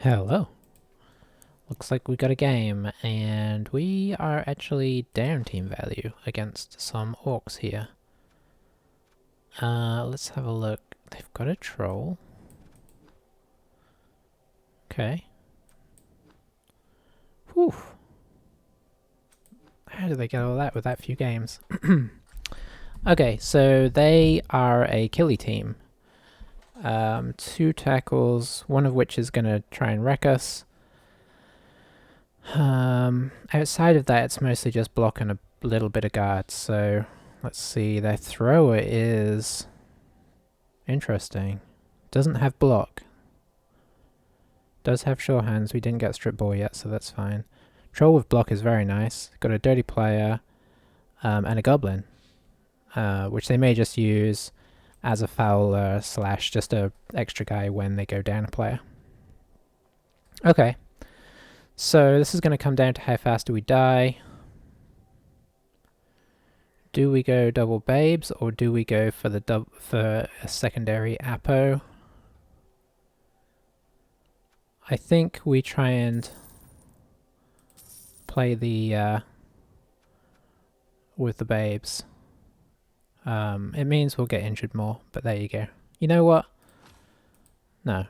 Hello. Looks like we got a game, and we are actually down team value against some orcs here. Let's have a look. They've got a troll. Okay. Whew. How did they get all that with that few games? Okay, so they are a killy team. 2 tackles, one of which is going to try and wreck us. Outside of that, it's mostly just block and a little bit of guard. So let's see. Their thrower is interesting. Doesn't have block. Does have sure hands. We didn't get strip ball yet, so that's fine. Troll with block is very nice. Got a dirty player and a goblin, which they may just use as a fouler slash just a extra guy when they go down a player. Okay. So this is going to come down to how fast do we die. Do we go double babes or do we go for the for a secondary apo? I think we try and play the with the babes. It means we'll get injured more, but there you go. You know what? No.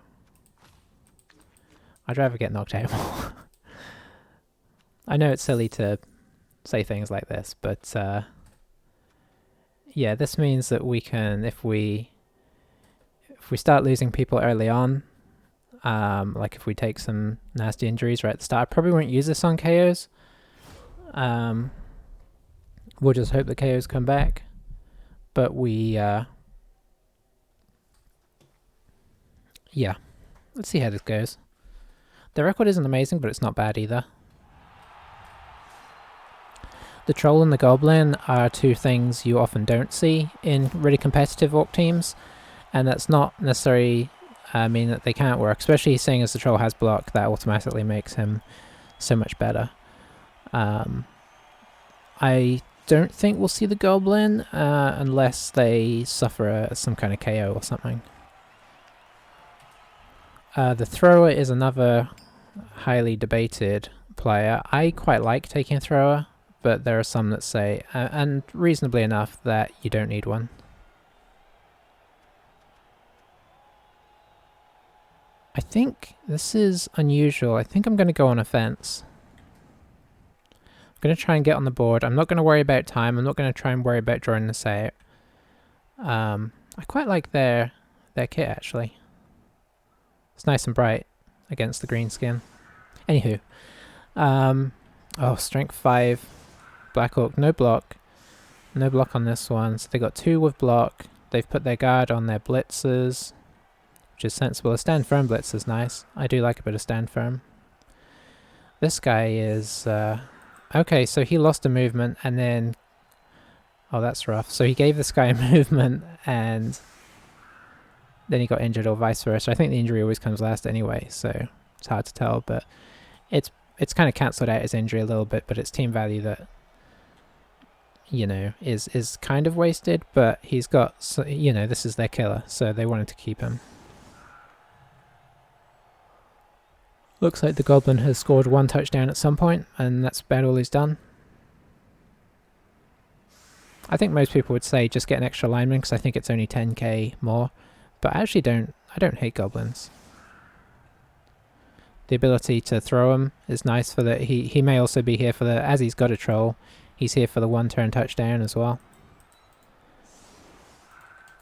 I'd rather get knocked out more. I know it's silly to say things like this, but yeah, this means that we can, if we start losing people early on, like if we take some nasty injuries right at the start, I probably won't use this on KOs. We'll just hope the KOs come back, but yeah, let's see how this goes. The record isn't amazing, but it's not bad either. The troll and the goblin are 2 things you often don't see in really competitive orc teams, and that's not necessarily mean that they can't work, especially seeing as the troll has block. That automatically makes him so much better. I don't think we'll see the goblin unless they suffer some kind of KO or something. The thrower is another highly debated player. I quite like taking a thrower, but there are some that say, and reasonably enough, that you don't need one. I think this is unusual. I think I'm going to go on offense. I'm going to try and get on the board. I'm not going to worry about time. I'm not going to try and worry about drawing this out. I quite like their kit, actually. It's nice and bright against the green skin. Anywho. Oh, strength 5. Black Orc, no block. No block on this one. So they got 2 with block. They've put their guard on their blitzers, which is sensible. A stand firm blitz is nice. I do like a bit of stand firm. This guy is... okay, so he lost a movement and then... Oh, that's rough. So he gave this guy a movement and then he got injured, or vice versa. I think the injury always comes last anyway, so it's hard to tell, but it's kind of cancelled out his injury a little bit, but it's team value that, you know, is kind of wasted, but he's got, you know, this is their killer, so they wanted to keep him. Looks like the goblin has scored 1 touchdown at some point, and that's about all he's done. I think most people would say just get an extra lineman, because I think it's only 10k more, but I actually don't hate goblins. The ability to throw him is nice for the... He may also be here for the... As he's got a troll, he's here for the 1-turn touchdown as well.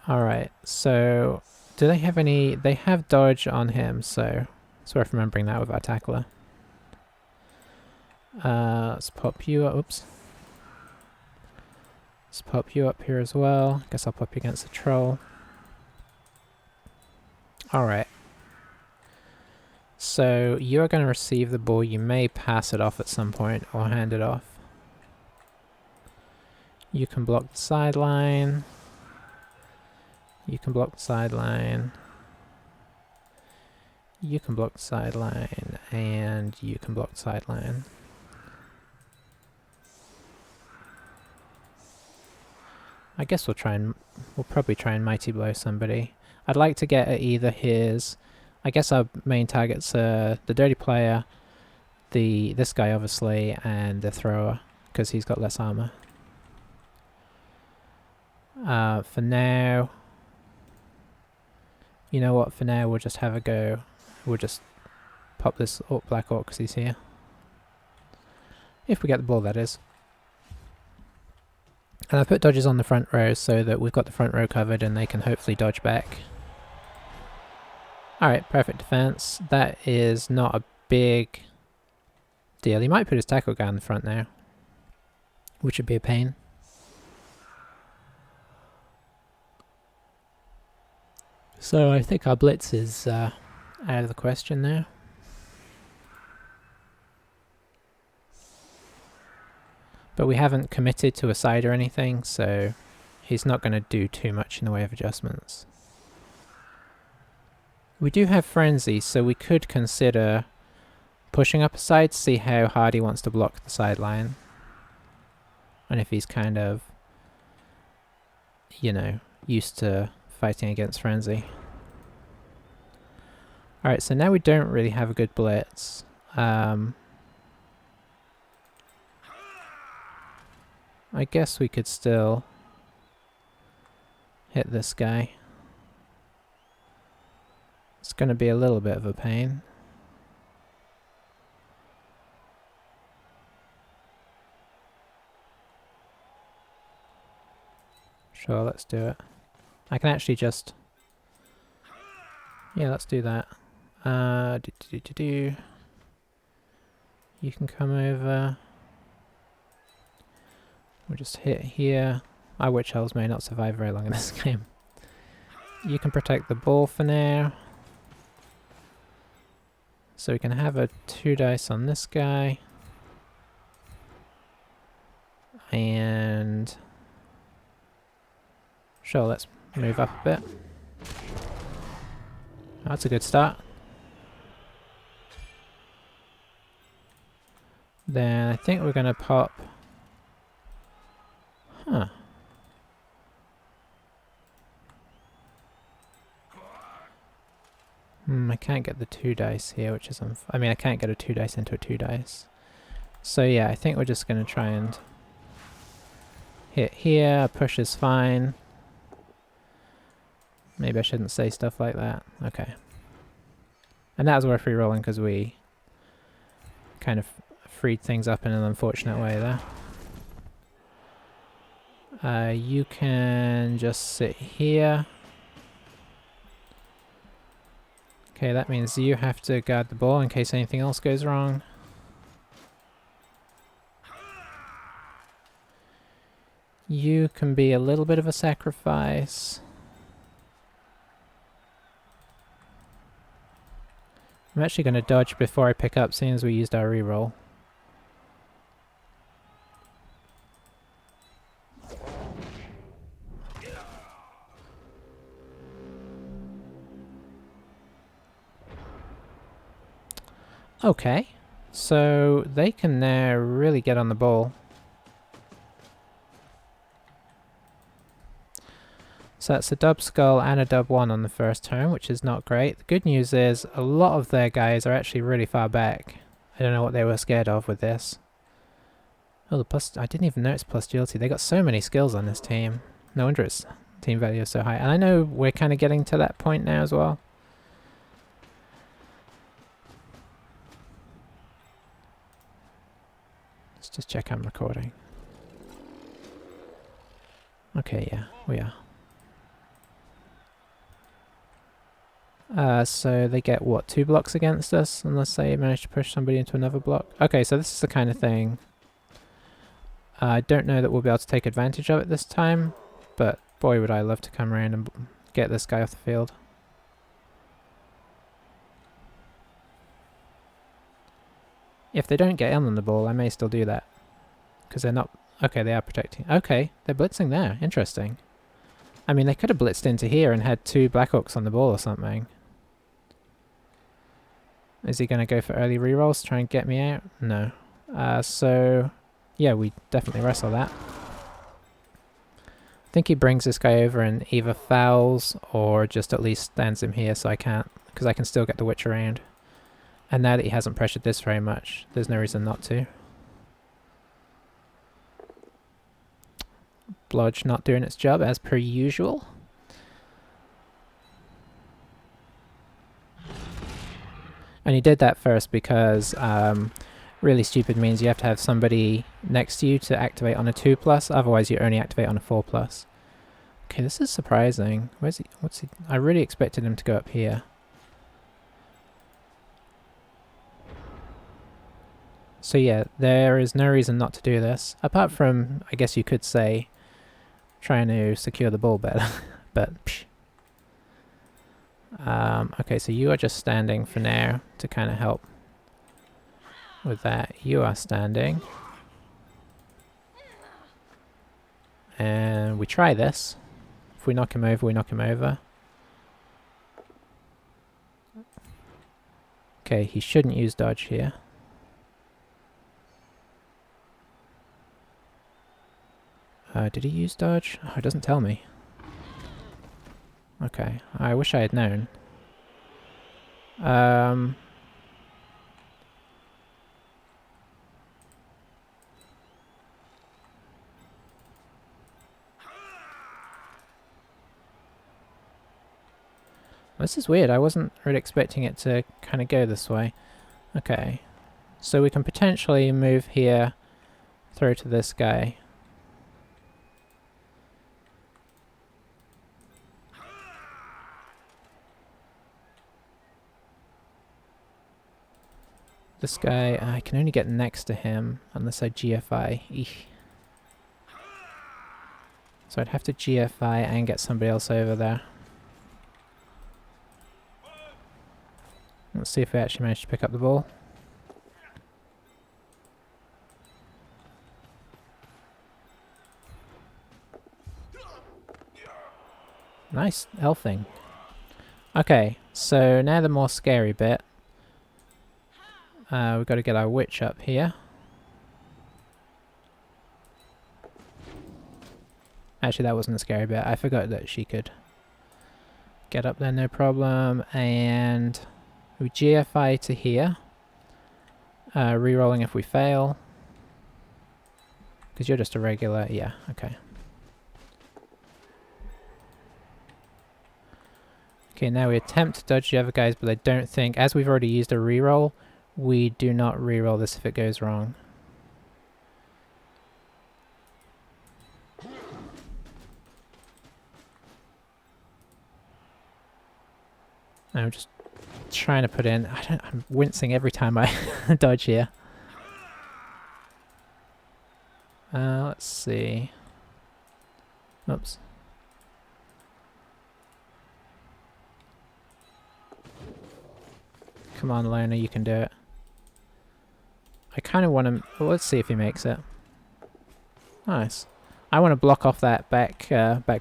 Alright, so... Do they have any... They have dodge on him, so... It's worth remembering that with our tackler. Let's pop you up... Oops. Let's pop you up here as well. Guess I'll pop you against the troll. Alright. So you are going to receive the ball. You may pass it off at some point or hand it off. You can block the sideline. You can block the sideline. You can block the sideline. And you can block the sideline. I guess we'll probably try and mighty blow somebody. I'd like to get at either his I guess our main targets are the dirty player, this guy obviously, and the thrower, because he's got less armor. For now, you know what, for now we'll just have a go. We'll just pop this black orc because he's here. If we get the ball, that is. And I've put dodges on the front row so that we've got the front row covered and they can hopefully dodge back. Alright, perfect defense. That is not a big deal. He might put his tackle guy in the front now, which would be a pain. So I think our blitz is out of the question now. But we haven't committed to a side or anything, so he's not going to do too much in the way of adjustments. We do have frenzy, so we could consider pushing up a side to see how hard he wants to block the sideline. And if he's kind of, you know, used to fighting against frenzy. Alright, so now we don't really have a good blitz. I guess we could still hit this guy. It's going to be a little bit of a pain. Sure, let's do it. I can actually just... Yeah, let's do that. You can come over. We'll just hit here. Our witch elves may not survive very long in this game. You can protect the ball for now. So we can have a 2 dice on this guy. And... Sure, let's move up a bit. That's a good start. Then I think we're going to pop... Huh. I can't get the 2 dice here, which is... I mean, I can't get a 2 dice into a 2 dice. So yeah, I think we're just going to try and hit here. Push is fine. Maybe I shouldn't say stuff like that. Okay. And that was worth re-rolling because we kind of freed things up in an unfortunate way there. You can just sit here. Okay, that means you have to guard the ball in case anything else goes wrong. You can be a little bit of a sacrifice. I'm actually going to dodge before I pick up, seeing as we used our reroll. Okay, so they can now really get on the ball. So that's a dub skull and a dub 1 on the first turn, which is not great. The good news is a lot of their guys are actually really far back. I don't know what they were scared of with this. Oh, the plus... I didn't even notice plus agility. They got so many skills on this team. No wonder its team value is so high. And I know we're kind of getting to that point now as well. Let's just check I'm recording. Okay, yeah, we are. So they get, what, 2 blocks against us, unless they manage to push somebody into another block? Okay, so this is the kind of thing. I don't know that we'll be able to take advantage of it this time, but boy would I love to come around and get this guy off the field. If they don't get in on the ball, I may still do that. Because they're not... Okay, they are protecting. Okay, they're blitzing there. Interesting. I mean, they could have blitzed into here and had 2 Black Orcs on the ball or something. Is he going to go for early rerolls to try and get me out? No. So, yeah, we definitely wrestle that. I think he brings this guy over and either fouls or just at least stands him here so I can't because I can still get the witch around. And now that he hasn't pressured this very much, there's no reason not to. Blodge not doing its job as per usual. And he did that first because really stupid means you have to have somebody next to you to activate on a 2+, otherwise you only activate on a 4+. Okay, this is surprising. Where's he? What's he? I really expected him to go up here. So yeah, there is no reason not to do this, apart from, I guess you could say, trying to secure the ball better, but psh. Okay, so you are just standing for now to kind of help with that. You are standing. And we try this. If we knock him over, we knock him over. Okay, he shouldn't use dodge here. Did he use dodge? Oh, it doesn't tell me. Okay, I wish I had known. This is weird. I wasn't really expecting it to kind of go this way. Okay, so we can potentially move here, throw to this guy. This guy, I can only get next to him unless I GFI. Eesh. So I'd have to GFI and get somebody else over there. Let's see if we actually manage to pick up the ball. Nice elfing. Okay, so now the more scary bit. We've got to get our witch up here. Actually, that wasn't a scary bit. I forgot that she could get up there, no problem. And we GFI to here. Rerolling if we fail. Because you're just a regular. Yeah, okay. Okay, now we attempt to dodge the other guys, but I don't think, as we've already used a reroll, we do not reroll this if it goes wrong. I'm just trying to put in... I'm wincing every time I dodge here. Let's see. Oops. Come on, Loner, you can do it. I kind of want to... Well, let's see if he makes it. Nice. I want to block off that back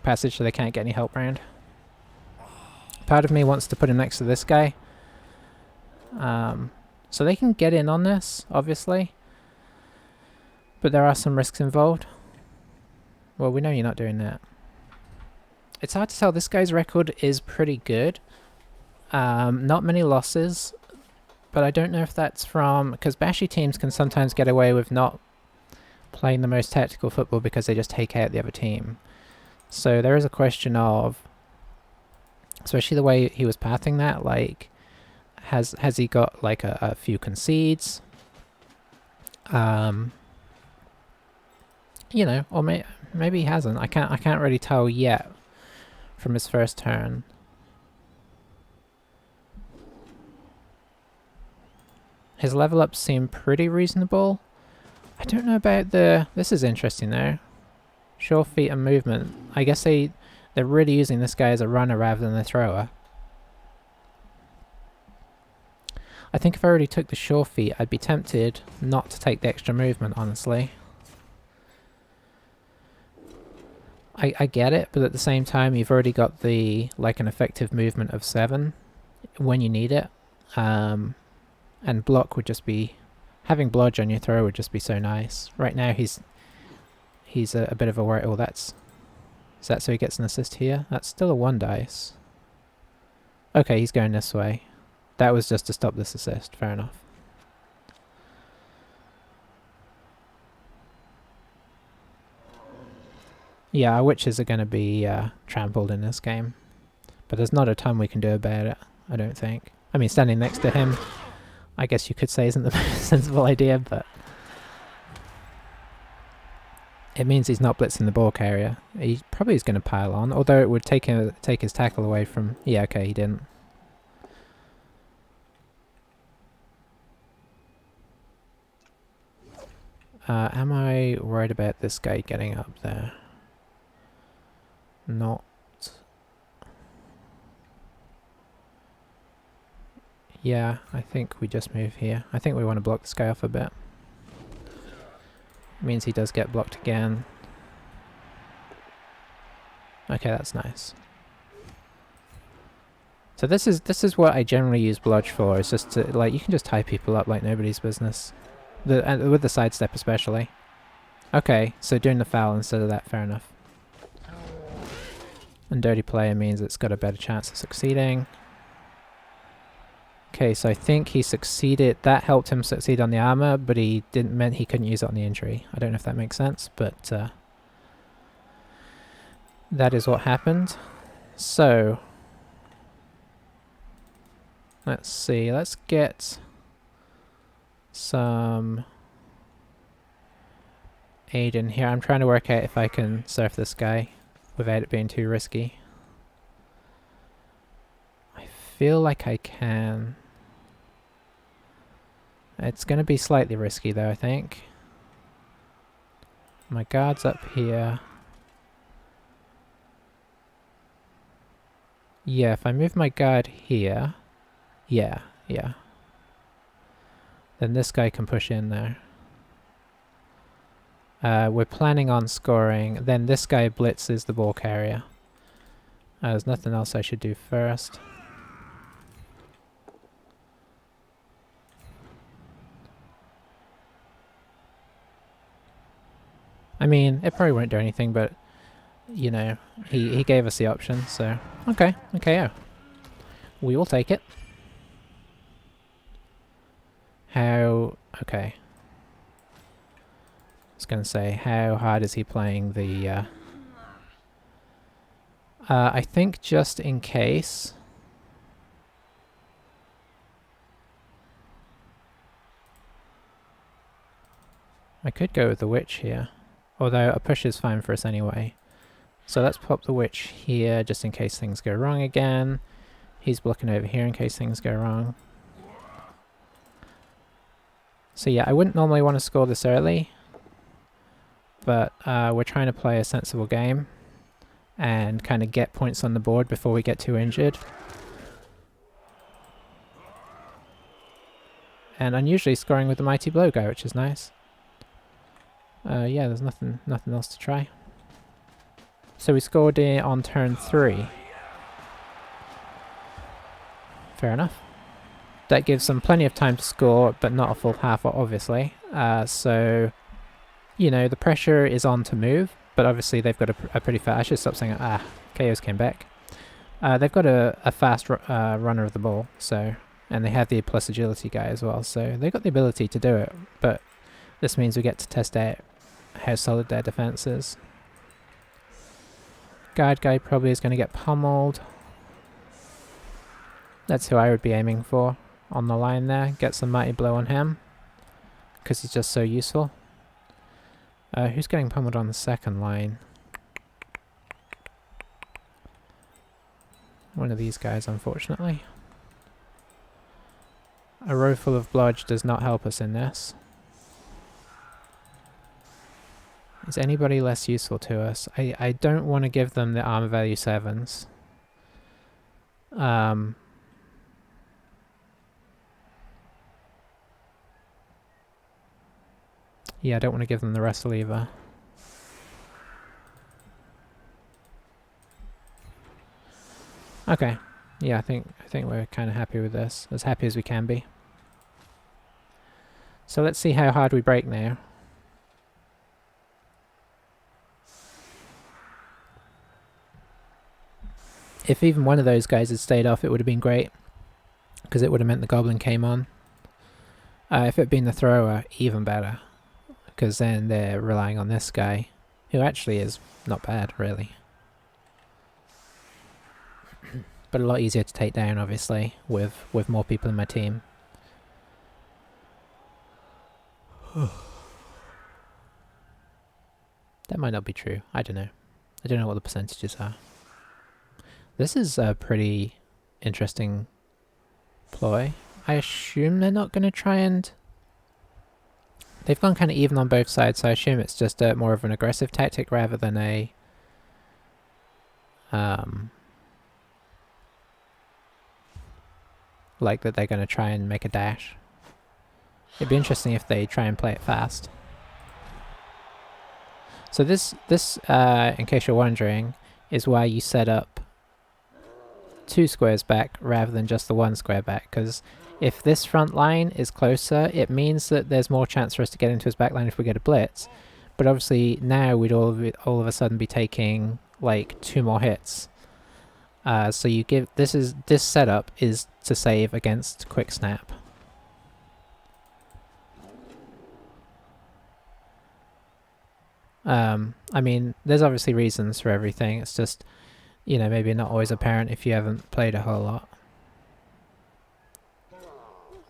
passage so they can't get any help round. Part of me wants to put him next to this guy. So they can get in on this, obviously. But there are some risks involved. Well, we know you're not doing that. It's hard to tell. This guy's record is pretty good. Not many losses. But I don't know if that's from... Because Bashy teams can sometimes get away with not playing the most tactical football because they just take out the other team. So there is a question of... Especially the way he was pathing that, like... Has he got, like, a few concedes? You know, or maybe he hasn't. I can't really tell yet from his first turn. His level ups seem pretty reasonable. I don't know about the... This is interesting though. Sure feet and movement. I guess they're really using this guy as a runner rather than a thrower. I think if I already took the sure feet, I'd be tempted not to take the extra movement, honestly. I get it, but at the same time, you've already got the, like, an effective movement of 7 when you need it. And block would just be... Having blodge on your throw would just be so nice. Right now he's a bit of a worry. Oh, that's... Is that so he gets an assist here? That's still a 1 dice. Okay, he's going this way. That was just to stop this assist. Fair enough. Yeah, our witches are going to be trampled in this game. But there's not a ton we can do about it, I don't think. I mean, standing next to him, I guess you could say isn't the most sensible idea, but it means he's not blitzing the ball carrier. He probably is going to pile on, although it would take his tackle away from... Yeah, okay, he didn't. Am I worried about this guy getting up there? Not. Yeah, I think we just move here. I think we want to block this guy off a bit. Means he does get blocked again. Okay, that's nice. So this is what I generally use bludge for. It's just to, like, you can just tie people up like nobody's business. With the sidestep especially. Okay, so doing the foul instead of that, fair enough. And dirty player means it's got a better chance of succeeding. Okay, so I think he succeeded. That helped him succeed on the armor, but he meant he couldn't use it on the injury. I don't know if that makes sense, but that is what happened. So let's see. Let's get some aid in here. I'm trying to work out if I can surf this guy without it being too risky. I feel like I can. It's going to be slightly risky though, I think. My guard's up here. Yeah, if I move my guard here... Yeah. Then this guy can push in there. We're planning on scoring. Then this guy blitzes the ball carrier. There's nothing else I should do first. I mean, it probably won't do anything, but, you know, he gave us the option, so... Okay, yeah. We will take it. How... Okay. I was going to say, how hard is he playing the... I think just in case... I could go with the witch here. Although a push is fine for us anyway. So let's pop the witch here just in case things go wrong again. He's blocking over here in case things go wrong. So yeah, I wouldn't normally want to score this early. But we're trying to play a sensible game. And kind of get points on the board before we get too injured. And unusually scoring with the Mighty Blow guy, which is nice. Yeah, there's nothing else to try. So we scored it on turn 3. Fair enough. That gives them plenty of time to score, but not a full half, obviously. So, you know, the pressure is on to move, but obviously they've got a pretty fast... I should stop saying... KOs came back. They've got a fast runner of the ball, so... And they have the plus agility guy as well, so they've got the ability to do it, but this means we get to test out how solid their defense is. Guard guy probably is going to get pummeled. That's who I would be aiming for on the line there. Get some Mighty Blow on him, because he's just so useful. Who's getting pummeled on the second line? One of these guys, unfortunately. A row full of blodge does not help us in this. Is anybody less useful to us? I don't want to give them the armor value 7s. Yeah, I don't want to give them the wrestle either. Okay. Yeah, I think we're kind of happy with this. As happy as we can be. So let's see how hard we break now. If even one of those guys had stayed off, it would have been great, because it would have meant the goblin came on. If it had been the thrower, even better, because then they're relying on this guy, who actually is not bad, really. But a lot easier to take down, obviously, with more people in my team. That might not be true. I don't know. I don't know what the percentages are. This is a pretty interesting ploy. I assume they're not going to try and... They've gone kind of even on both sides, so I assume it's just more of an aggressive tactic rather than a... like that they're going to try and make a dash. It'd be interesting if they try and play it fast. So this, in case you're wondering, is why you set up 2 squares back rather than just the 1 square back, because if this front line is closer, it means that there's more chance for us to get into his back line if we get a blitz. But obviously now we'd all of a sudden be taking like 2 more hits. So you give this setup is to save against quick snap. I mean, there's obviously reasons for everything. It's just, you know, maybe not always apparent if you haven't played a whole lot.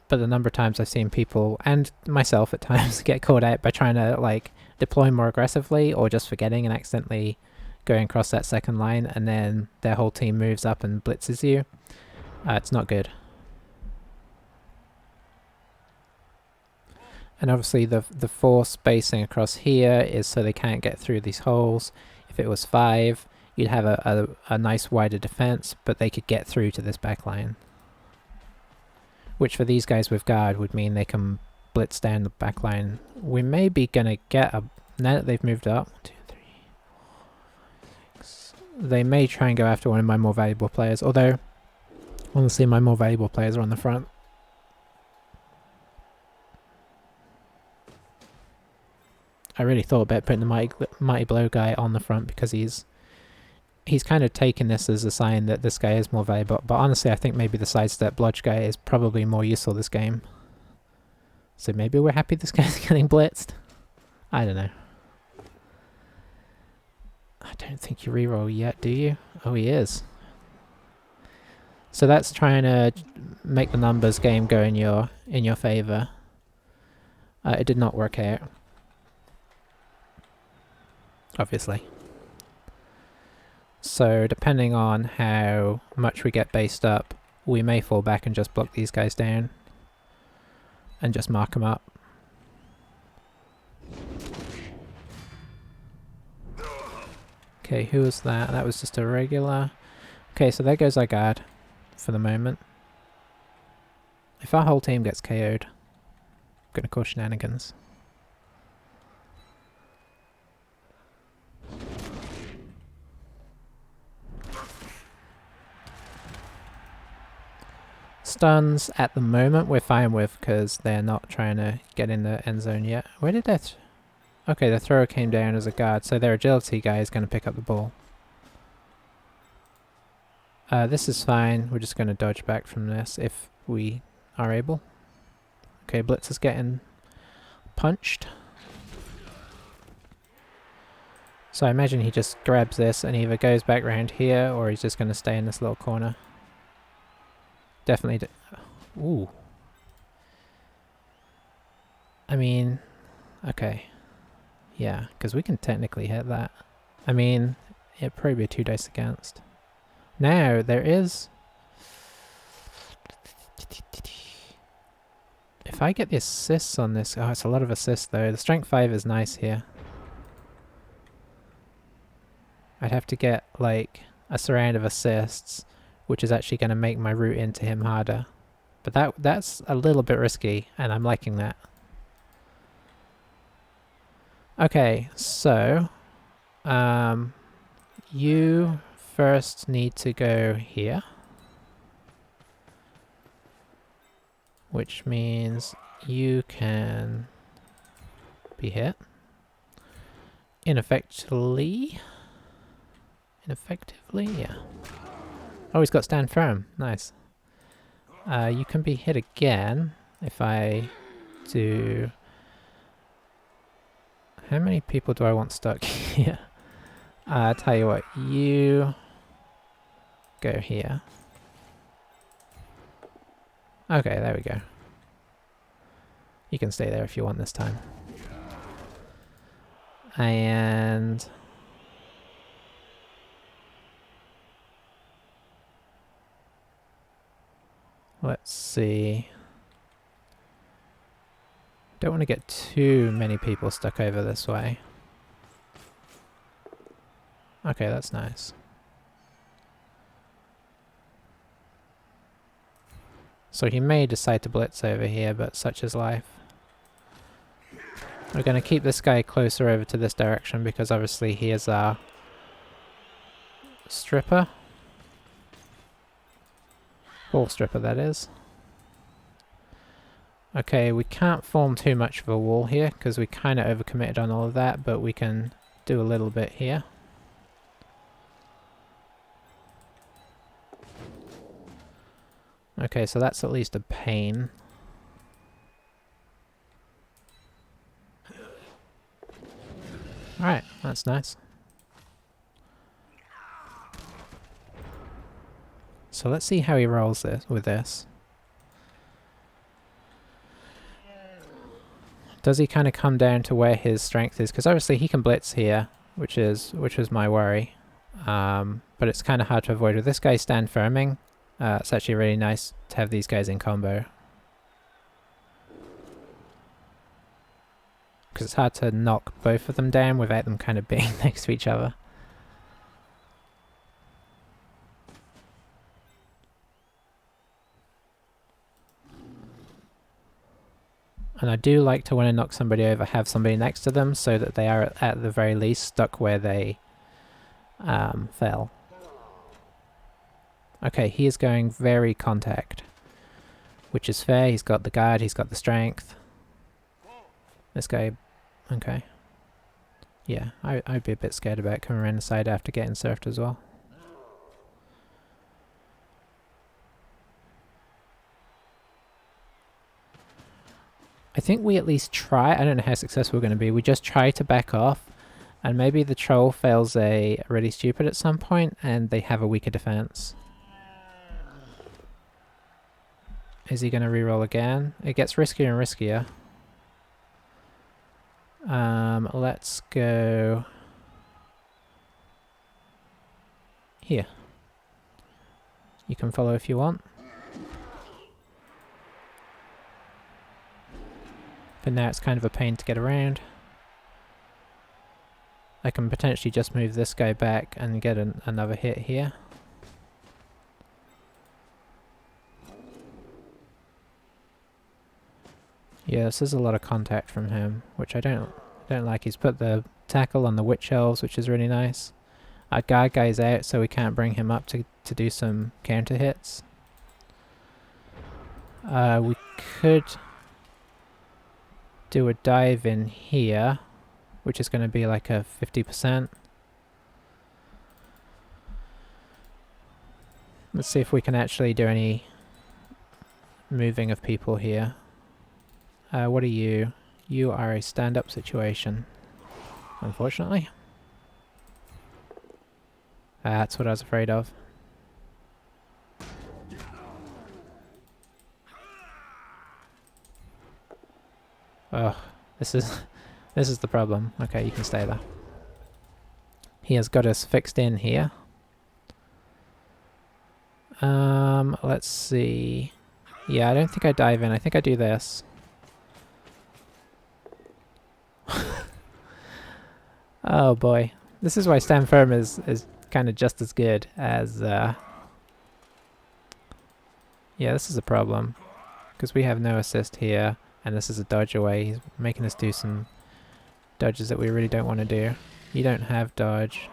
But the number of times I've seen people, and myself at times, get caught out by trying to like deploy more aggressively or just forgetting and accidentally going across that second line, and then their whole team moves up and blitzes you. It's not good. And obviously the 4 spacing across here is so they can't get through these holes. If it was 5, you'd have a nice wider defense, but they could get through to this back line. Which for these guys with guard would mean they can blitz down the back line. We may be gonna get a... Now that they've moved up... 1, 2, 3, 4, 6... They may try and go after one of my more valuable players, although honestly my more valuable players are on the front. I really thought about putting the Mighty Blow guy on the front because he's kind of taken this as a sign that this guy is more valuable. But honestly, I think maybe the sidestep blodge guy is probably more useful this game. So maybe we're happy this guy's getting blitzed. I don't know. I don't think you reroll yet, do you? Oh, he is. So that's trying to make the numbers game go in your favor. It did not work out. Obviously. So depending on how much we get based up, we may fall back and just block these guys down and just mark them up. Okay, who was that? That was just a regular. Okay, so there goes our guard for the moment. If our whole team gets KO'd, I'm gonna cause shenanigans. Stuns at the moment we're fine with because they're not trying to get in the end zone yet. Where did that... Okay, the thrower came down as a guard, so their agility guy is going to pick up the ball. This is fine, we're just going to dodge back from this if we are able. Okay, Blitz is getting punched. So I imagine he just grabs this and either goes back around here or he's just going to stay in this little corner. Definitely. Ooh. I mean, okay. Yeah, because we can technically hit that. I mean, it'd probably be 2 dice against. Now, there is... If I get the assists on this... Oh, it's a lot of assists though. The strength 5 is nice here. I'd have to get, like, a surround of assists, which is actually going to make my route into him harder. But that's a little bit risky, and I'm liking that. Okay, so... you first need to go here. Which means you can be hit. Ineffectively, yeah. Oh, he's got stand firm. Nice. You can be hit again if I do... How many people do I want stuck here? I'll tell you what, you go here. Okay, there we go. You can stay there if you want this time. And... let's see. Don't want to get too many people stuck over this way. Okay, that's nice. So he may decide to blitz over here, but such is life. We're going to keep this guy closer over to this direction because obviously he is our stripper. Ball stripper, that is. Okay, we can't form too much of a wall here because we kind of overcommitted on all of that, but we can do a little bit here. Okay, so that's at least a pain. Alright, that's nice. So let's see how he rolls this with this. Does he kind of come down to where his strength is? Because obviously he can blitz here, which was my worry. But it's kind of hard to avoid. With this guy stand firming, it's actually really nice to have these guys in combo. Because it's hard to knock both of them down without them kind of being next to each other. And I do like to, when I knock somebody over, have somebody next to them so that they are at the very least stuck where they fell. Okay, he is going very contact, which is fair. He's got the guard, he's got the strength. This guy, okay. Yeah, I'd be a bit scared about coming around the side after getting surfed as well. I think we at least try, I don't know how successful we're going to be, we just try to back off, and maybe the troll fails a really stupid at some point, and they have a weaker defense. Is he going to reroll again? It gets riskier and riskier. Let's go here. You can follow if you want. But now it's kind of a pain to get around. I can potentially just move this guy back and get another hit here. Yeah, this is a lot of contact from him, which I don't like. He's put the tackle on the witch elves, which is really nice. Our guard guy's out, so we can't bring him up to do some counter hits. We could do a dive in here, which is going to be like a 50%. Let's see if we can actually do any moving of people here. What are you? You are a stand-up situation, unfortunately. That's what I was afraid of. Ugh, this is the problem. Okay, you can stay there. He has got us fixed in here. Let's see. Yeah, I don't think I dive in. I think I do this. Oh boy. This is why stand firm is kind of just as good as... Yeah, this is a problem. Because we have no assist here, and this is a dodge away. He's making us do some dodges that we really don't want to do. You don't have dodge.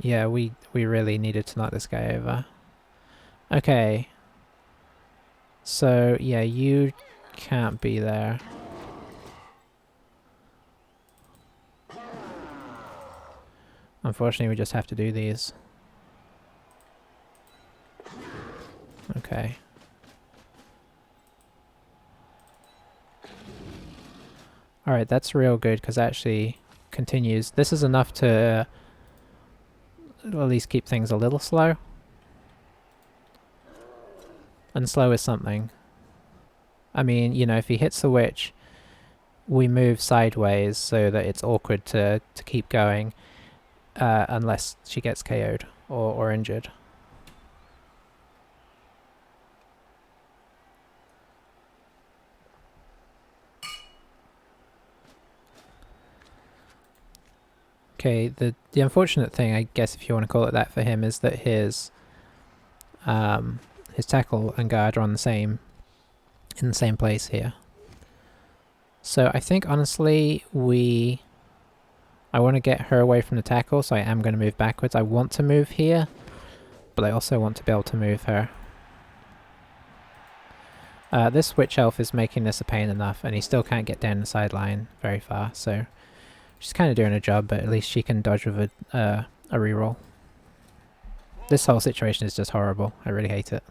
Yeah, we really needed to knock this guy over. Okay. So, yeah, you can't be there. Unfortunately, we just have to do these. Okay. Alright, that's real good, because actually continues. This is enough to at least keep things a little slow. And slow is something. I mean, you know, if he hits the witch, we move sideways so that it's awkward to keep going, unless she gets KO'd or injured. Okay, the unfortunate thing, I guess if you want to call it that for him, is that his tackle and guard are on in the same place here. So I think honestly I want to get her away from the tackle, so I am going to move backwards. I want to move here, but I also want to be able to move her. This witch elf is making this a pain enough, and he still can't get down the sideline very far, so she's kind of doing her job, but at least she can dodge with a reroll. This whole situation is just horrible. I really hate it.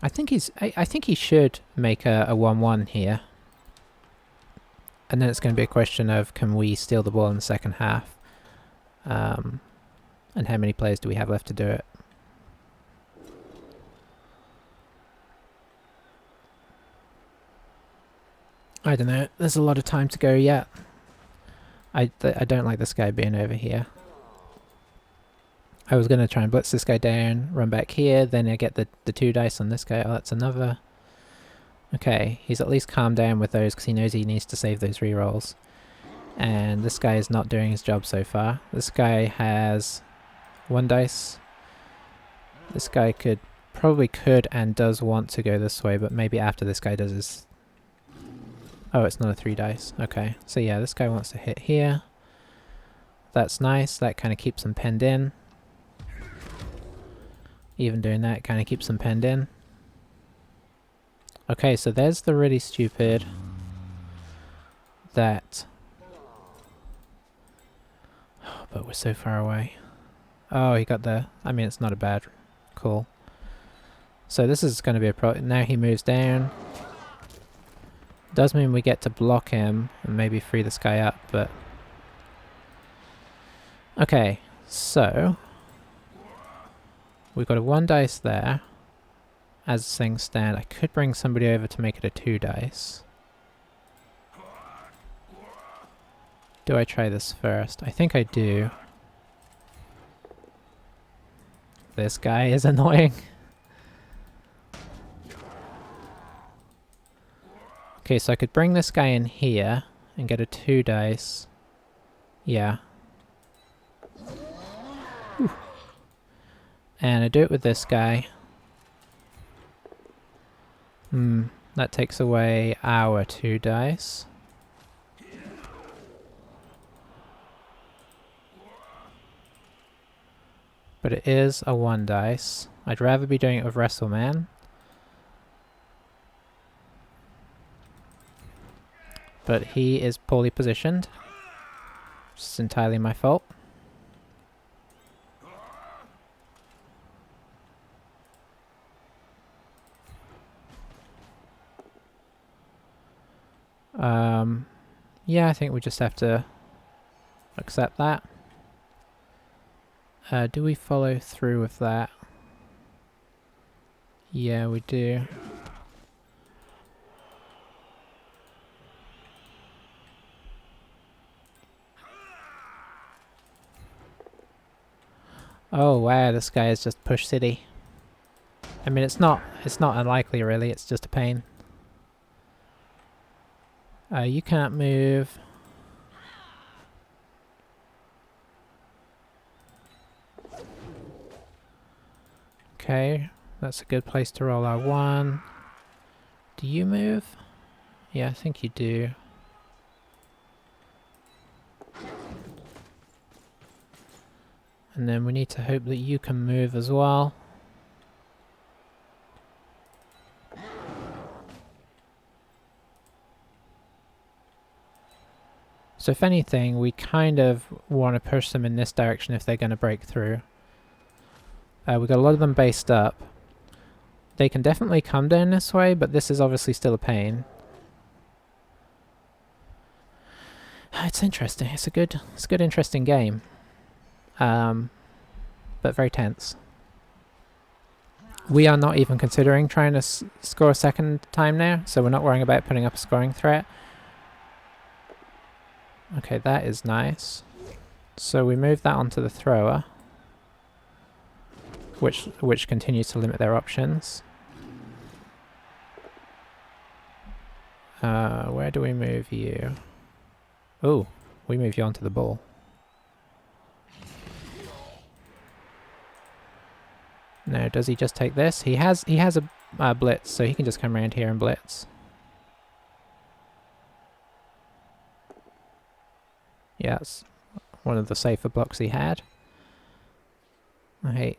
I think he should make a 1-1 here. And then it's going to be a question of, can we steal the ball in the second half? And how many players do we have left to do it? I don't know. There's a lot of time to go yet. I don't like this guy being over here. I was going to try and blitz this guy down, run back here, then I get the 2 dice on this guy. Oh, that's another. Okay, he's at least calmed down with those because he knows he needs to save those rerolls. And this guy is not doing his job so far. This guy has 1 dice. This guy probably could and does want to go this way, but maybe after this guy does his... Oh, it's not a 3 dice. Okay, so yeah, this guy wants to hit here. That's nice. That kind of keeps him penned in. Even doing that kind of keeps him penned in. Okay, so there's the really stupid... That... Oh, but we're so far away. Oh, he got the... I mean, it's not a bad call. So this is going to be a pro... Now he moves down. Does mean we get to block him and maybe free this guy up, but... Okay, so... We've got a 1 dice there. As things stand, I could bring somebody over to make it a 2 dice. Do I try this first? I think I do. This guy is annoying. Okay, so I could bring this guy in here and get a 2 dice. Yeah. Whew. And I do it with this guy. That takes away our 2 dice. But it is a 1 dice. I'd rather be doing it with Wrestleman. But he is poorly positioned. It's entirely my fault. Yeah, I think we just have to accept that. Do we follow through with that? Yeah, we do. Oh wow, this guy is just push city. I mean, it's not unlikely really, it's just a pain. You can't move. Okay, that's a good place to roll our 1. Do you move? Yeah, I think you do. And then we need to hope that you can move as well. So if anything, we kind of want to push them in this direction if they're going to break through. We've got a lot of them based up. They can definitely come down this way, but this is obviously still a pain. It's interesting. It's a good, interesting game. But very tense. We are not even considering trying to score a second time now, so we're not worrying about putting up a scoring threat. Okay, that is nice. So we move that onto the thrower, which continues to limit their options. Where do we move you? Oh, we move you onto the ball. No, does he just take this? He has a blitz, so he can just come around here and blitz. Yeah, it's one of the safer blocks he had. I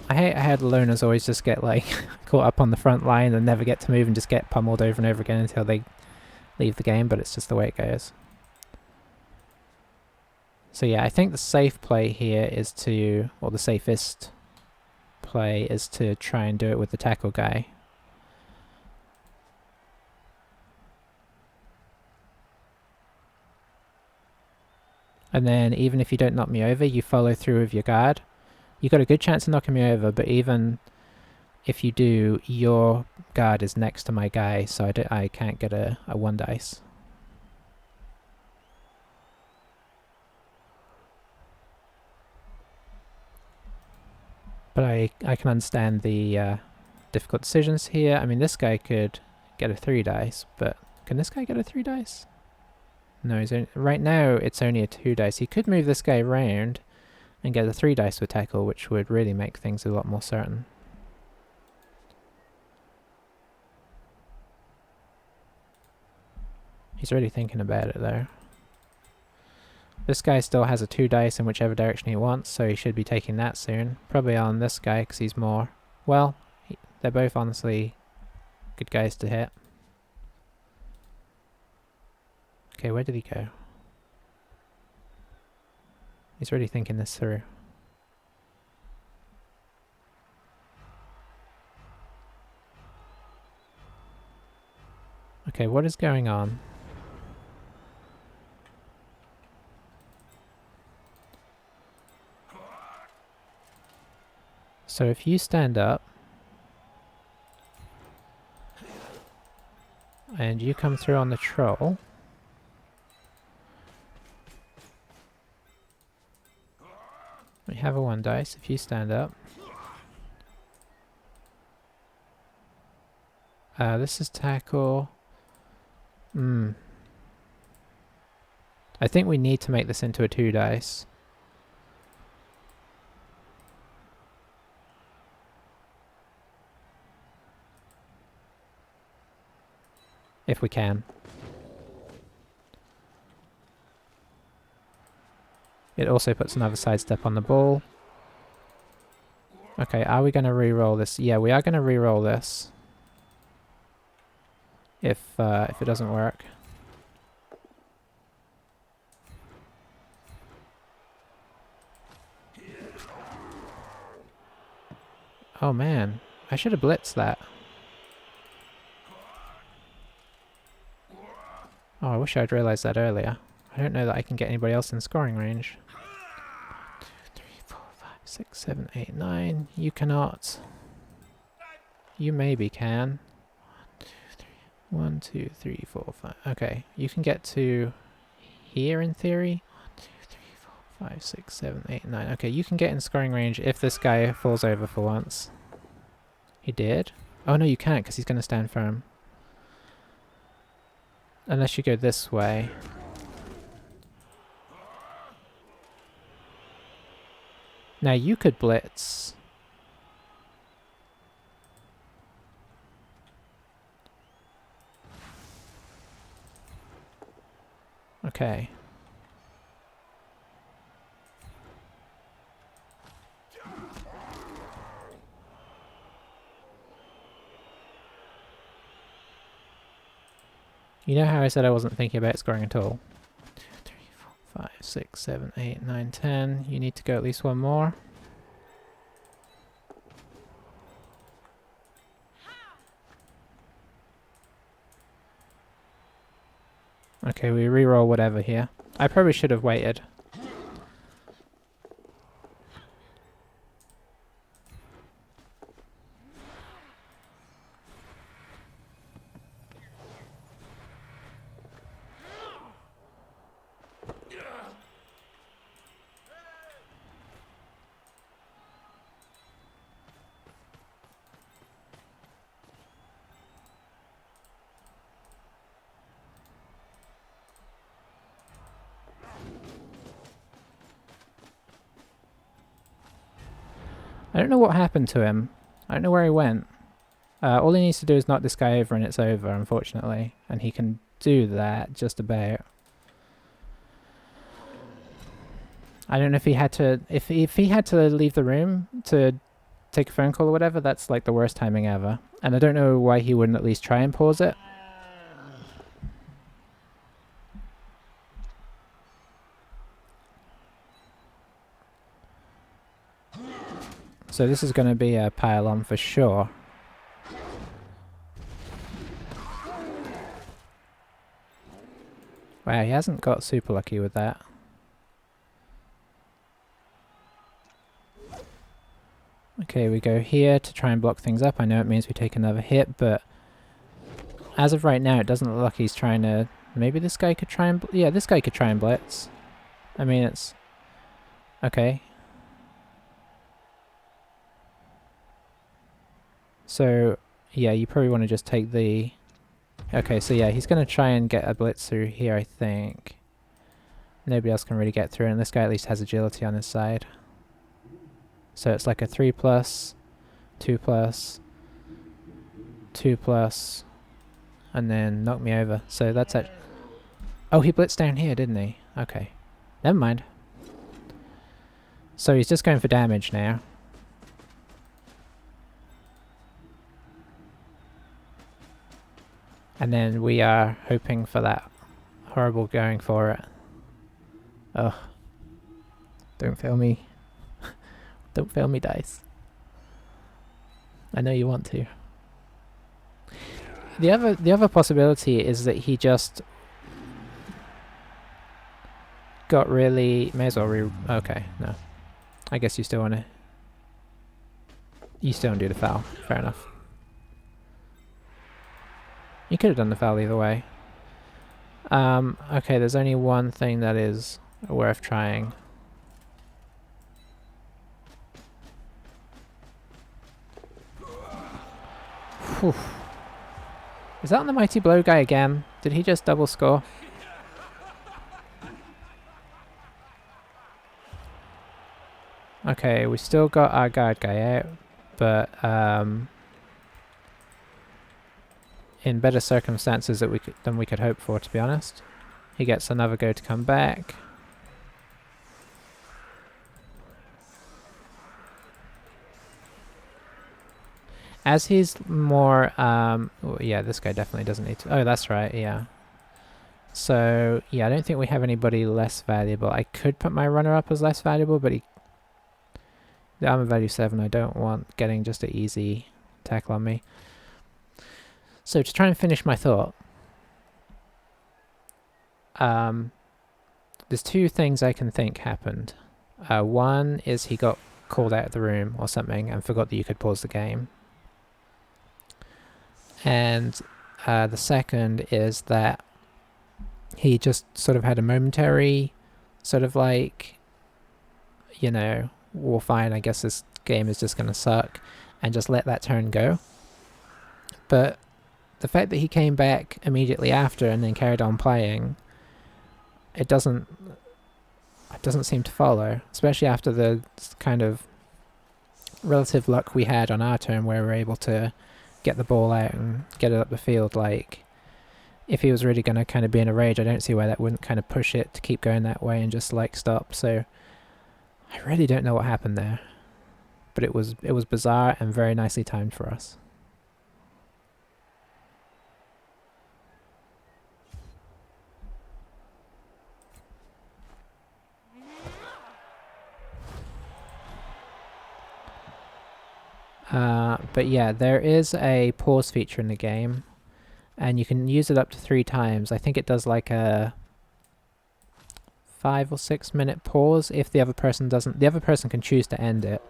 hate how the loners always just get like caught up on the front line and never get to move and just get pummeled over and over again until they leave the game, but it's just the way it goes. So yeah, I think the safe play here is to, or the safest play is to try and do it with the tackle guy. And then even if you don't knock me over, you follow through with your guard. You got a good chance of knocking me over, but even if you do, your guard is next to my guy, so I can't get a 1 dice. But I can understand the difficult decisions here. I mean, this guy could get a 3 dice, but can this guy get a 3 dice? No, he's only, right now it's only a 2 dice. He could move this guy around and get a 3 dice with tackle, which would really make things a lot more certain. He's really thinking about it though. This guy still has a 2 dice in whichever direction he wants, so he should be taking that soon. Probably on this guy because he's more... Well, they're both honestly good guys to hit. Okay, where did he go? He's really thinking this through. Okay, what is going on? So if you stand up and you come through on the troll, we have a 1 dice if you stand up. This is tackle. I think we need to make this into a 2 dice. If we can. It also puts another sidestep on the ball. Okay, are we going to re-roll this? Yeah, we are going to re-roll this. If it doesn't work. Oh man, I should have blitzed that. Oh, I wish I'd realized that earlier. I don't know that I can get anybody else in scoring range. 1, 2, 3, 4, 5, 6, 7, 8, 9. You cannot. You maybe can. 1, 2, 3, 4, 5. Okay, you can get to here in theory. 1, 2, 3, 4, 5, 6, 7, 8, 9. Okay, you can get in scoring range if this guy falls over for once. He did? Oh no, you can't because he's going to stand firm. Unless you go this way. Now you could blitz. Okay. You know how I said I wasn't thinking about scoring at all? 1, 2, 3, 6, 7, 8, 9, 10. You need to go at least one more. Okay, we reroll whatever here. I probably should have waited. I don't know what happened to him. I don't know where he went. All he needs to do is knock this guy over and it's over, unfortunately. And he can do that just about. I don't know if he had to... If he had to leave the room to take a phone call or whatever, that's like the worst timing ever. And I don't know why he wouldn't at least try and pause it. So this is going to be a pile on for sure. Wow, he hasn't got super lucky with that. Okay, we go here to try and block things up. I know it means we take another hit, but as of right now, it doesn't look like he's trying to... Maybe this guy could try and... Yeah, this guy could try and blitz. I mean, it's... Okay. So, yeah, you probably want to just take the... Okay, so yeah, he's going to try and get a blitz through here, I think. Nobody else can really get through, and this guy at least has agility on his side. So it's like a 3+, 2+, 2+, and then knock me over. So that's it. Oh, he blitzed down here, didn't he? Okay. Never mind. So he's just going for damage now. And then we are hoping for that horrible going for it. Ugh. Don't fail me. Don't fail me, dice. I know you want to. The other possibility is that he just got really... May as well okay, no. I guess you still want to... You still want to do the foul. Fair enough. You could have done the foul either way. Okay, there's only one thing that is worth trying. Whew. Is that on the Mighty Blow guy again? Did he just double score? Okay, we still got our guard guy out, but in better circumstances than we could hope for, to be honest. He gets another go to come back. As he's more, oh, yeah, this guy definitely doesn't need to, oh, that's right, yeah. So, yeah, I don't think we have anybody less valuable. I could put my runner up as less valuable, but the armor value 7, I don't want getting just an easy tackle on me. So to try and finish my thought, there's two things I can think happened. One is he got called out of the room or something and forgot that you could pause the game. And the second is that he just sort of had a momentary sort of like, you know, well, fine, I guess this game is just going to suck, and just let that turn go. But the fact that he came back immediately after and then carried on playing, it doesn't seem to follow, especially after the kind of relative luck we had on our turn where we were able to get the ball out and get it up the field. Like, if he was really going to kind of be in a rage, I don't see why that wouldn't kind of push it to keep going that way and just like stop. So I really don't know what happened there, but it was bizarre and very nicely timed for us. But yeah, there is a pause feature in the game, and you can use it up to 3 times. I think it does like a 5 or 6 minute pause if the other person doesn't. The other person can choose to end it.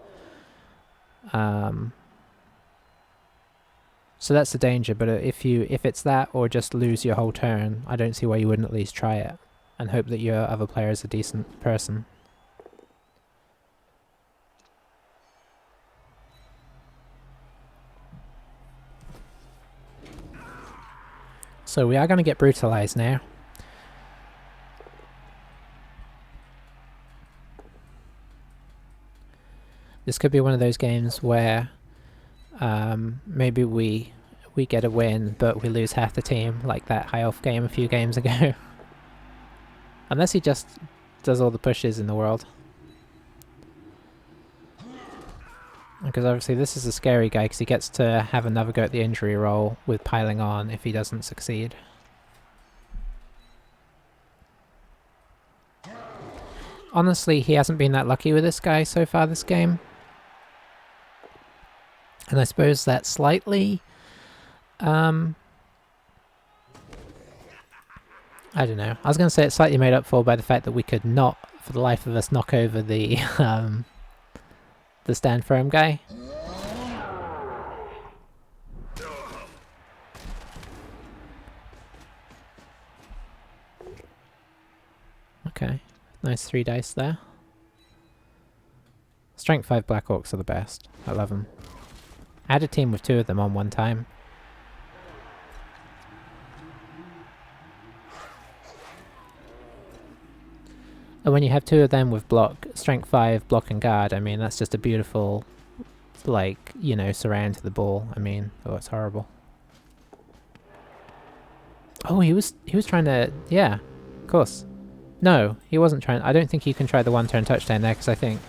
So that's the danger. But if it's that or just lose your whole turn, I don't see why you wouldn't at least try it and hope that your other player is a decent person. So we are going to get brutalized now. This could be one of those games where maybe we get a win, but we lose half the team, like that high elf game a few games ago. Unless he just does all the pushes in the world. Because obviously this is a scary guy because he gets to have another go at the injury roll with piling on if he doesn't succeed. Honestly, he hasn't been that lucky with this guy so far this game. And I suppose that's slightly... I don't know. I was going to say it's slightly made up for by the fact that we could not, for the life of us, knock over the stand firm guy. Okay, nice 3 dice there. Strength 5 Black Orcs are the best. I love them. I had a team with 2 of them on one time. And when you have 2 of them with block, strength 5, block and guard, I mean, that's just a beautiful, like, you know, surround to the ball. I mean, oh, it's horrible. Oh, he was trying to, yeah, of course. No, he wasn't trying, I don't think you can try the 1-turn touchdown there, because I think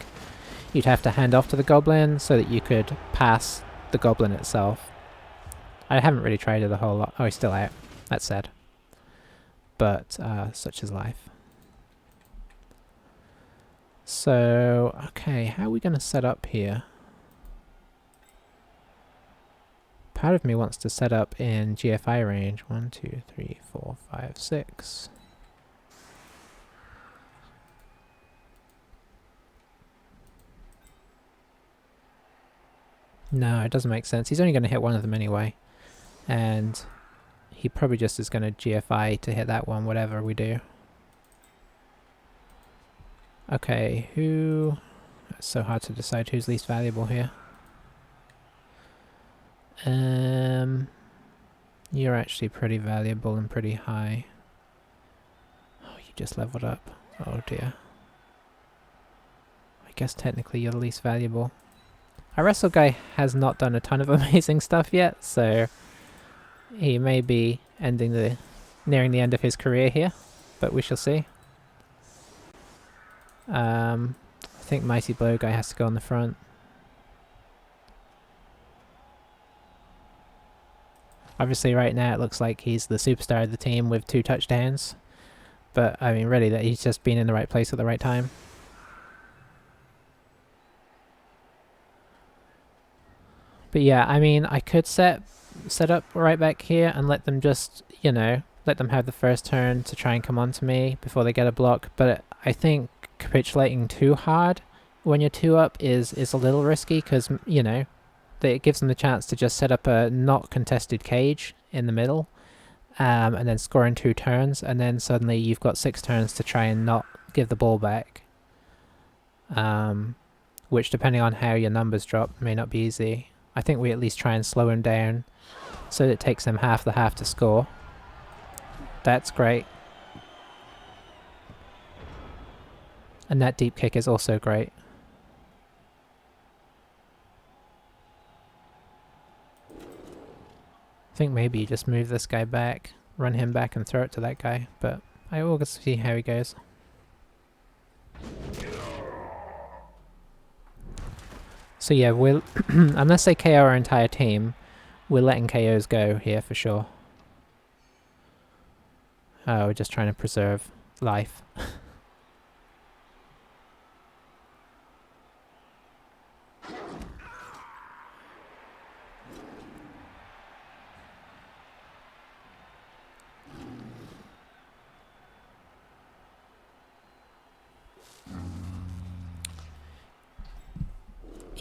you'd have to hand off to the goblin so that you could pass the goblin itself. I haven't really tried it a whole lot. Oh, he's still out. That's sad. But, such is life. So, okay, how are we going to set up here? Part of me wants to set up in GFI range. 1, 2, 3, 4, 5, 6. No, it doesn't make sense. He's only going to hit one of them anyway. And he probably just is going to GFI to hit that one, whatever we do. Okay, who... It's so hard to decide who's least valuable here. You're actually pretty valuable and pretty high. Oh, you just leveled up. Oh dear. I guess technically you're the least valuable. Our wrestle guy has not done a ton of amazing stuff yet, so he may be nearing the end of his career here, but we shall see. I think Mighty Blow guy has to go on the front. Obviously right now it looks like he's the superstar of the team with 2 touchdowns, but I mean really that he's just been in the right place at the right time. But yeah, I mean, I could set up right back here and let them just, you know, let them have the first turn to try and come on to me before they get a block. But I think capitulating too hard when you're 2 up is a little risky because, you know, it gives them the chance to just set up a not contested cage in the middle and then score in 2 turns. And then suddenly you've got 6 turns to try and not give the ball back. Which, depending on how your numbers drop, may not be easy. I think we at least try and slow him down so that it takes them half the half to score. That's great. And that deep kick is also great. I think maybe you just move this guy back, run him back and throw it to that guy, but I will see how he goes. So yeah, we'll unless they KO our entire team, we're letting KOs go here for sure. Oh, we're just trying to preserve life.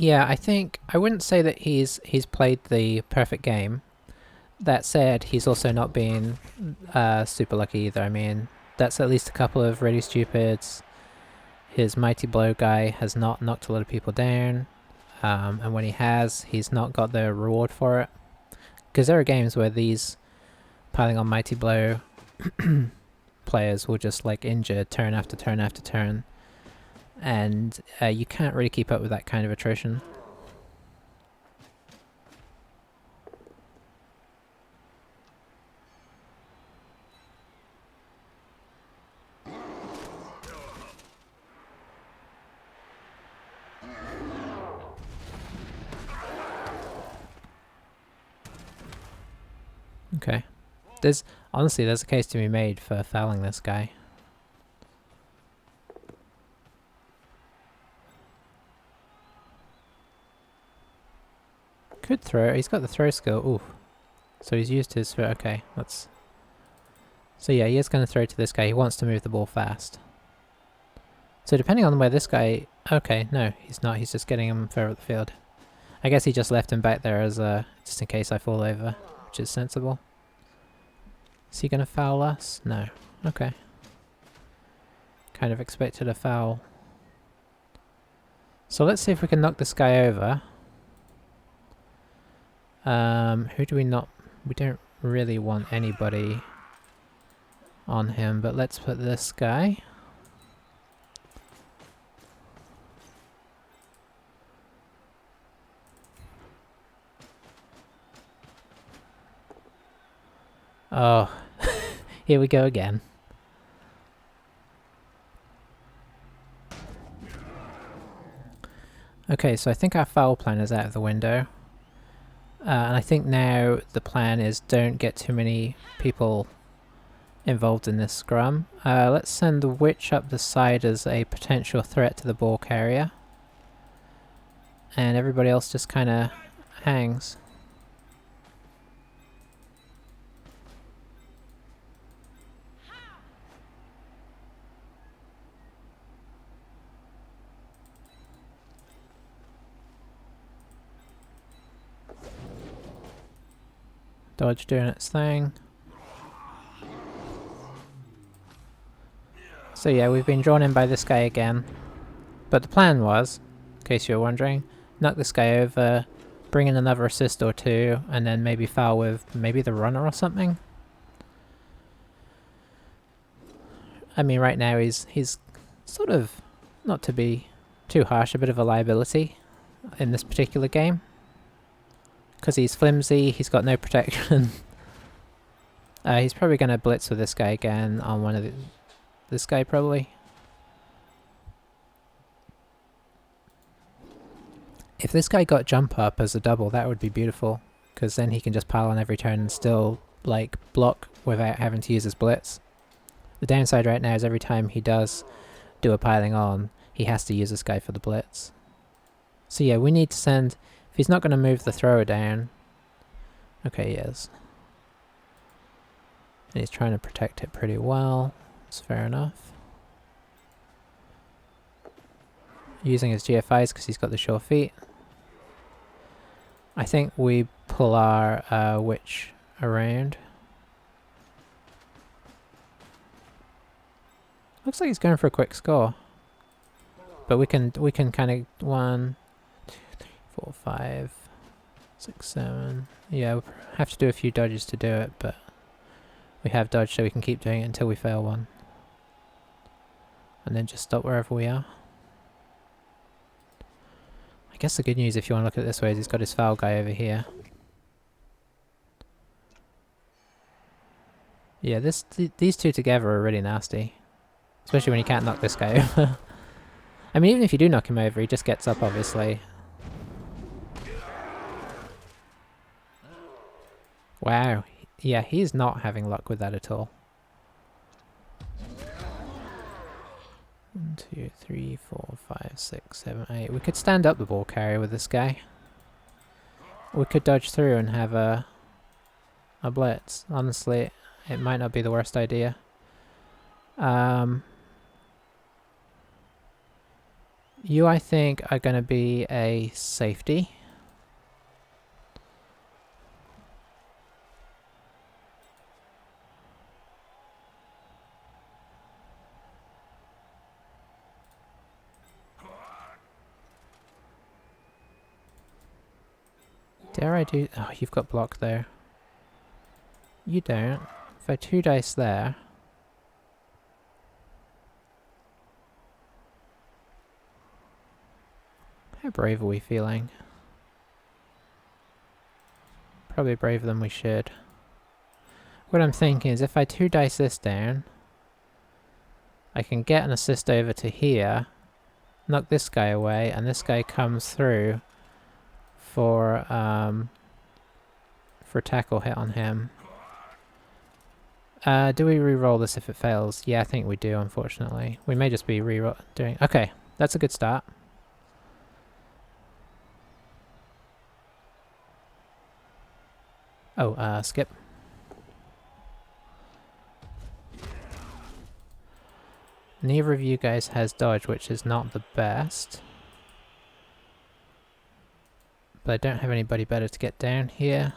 Yeah, I think I wouldn't say that he's played the perfect game. That said, he's also not been super lucky either. I mean, that's at least a couple of really stupids. His mighty blow guy has not knocked a lot of people down, and when he has, he's not got the reward for it. Because there are games where these piling on mighty blow players will just like injure turn after turn after turn, and you can't really keep up with that kind of attrition. Okay. Honestly, there's a case to be made for fouling this guy. Could throw. He's got the throw skill. Ooh. So he's used his throw. Okay, that's... So yeah, he is going to throw to this guy. He wants to move the ball fast. So depending on where this guy... Okay, no, he's not. He's just getting him further up the field. I guess he just left him back there as just in case I fall over, which is sensible. Is he going to foul us? No. Okay. Kind of expected a foul. So let's see if we can knock this guy over. Who do we not... We don't really want anybody on him, but let's put this guy. Oh, here we go again. Okay, so I think our foul plan is out of the window. And I think now the plan is don't get too many people involved in this scrum. Let's send the witch up the side as a potential threat to the ball carrier. And everybody else just kind of hangs. Dodge doing its thing. So yeah, we've been drawn in by this guy again. But the plan was, in case you're wondering, knock this guy over, bring in another assist or two, and then maybe foul with maybe the runner or something. I mean, right now he's sort of, not to be too harsh, a bit of a liability in this particular game. Because he's flimsy, he's got no protection. He's probably going to blitz with this guy again on one of this guy probably. If this guy got jump up as a double, that would be beautiful. Because then he can just pile on every turn and still like block without having to use his blitz. The downside right now is every time he does do a piling on, he has to use this guy for the blitz. So yeah, we need to send... If he's not going to move the thrower down... Okay, he is. And he's trying to protect it pretty well. It's fair enough. Using his GFIs because he's got the sure feet. I think we pull our witch around. Looks like he's going for a quick score. But we can kind of 1, 2, 3, 4, 5, 6, 7. Yeah, we'll have to do a few dodges to do it, but we have dodged so we can keep doing it until we fail one. And then just stop wherever we are. I guess the good news, if you want to look at it this way, is he's got his foul guy over here. Yeah, these two together are really nasty. Especially when you can't knock this guy over. I mean, even if you do knock him over, he just gets up, obviously. Wow. Yeah, he's not having luck with that at all. 1, 2, 3, 4, 5, 6, 7, 8. We could stand up the ball carrier with this guy. We could dodge through and have a blitz. Honestly, it might not be the worst idea. You, I think, are going to be a safety. Dare I do... Oh, you've got block there. You don't. If I 2 dice there... How brave are we feeling? Probably braver than we should. What I'm thinking is if I 2 dice this down, I can get an assist over to here, knock this guy away, and this guy comes through for a tackle hit on him. Do we re-roll this if it fails? Yeah, I think we do, unfortunately. We may just be doing... Okay, that's a good start. Oh, skip. Neither of you guys has dodge, which is not the best. But I don't have anybody better to get down here.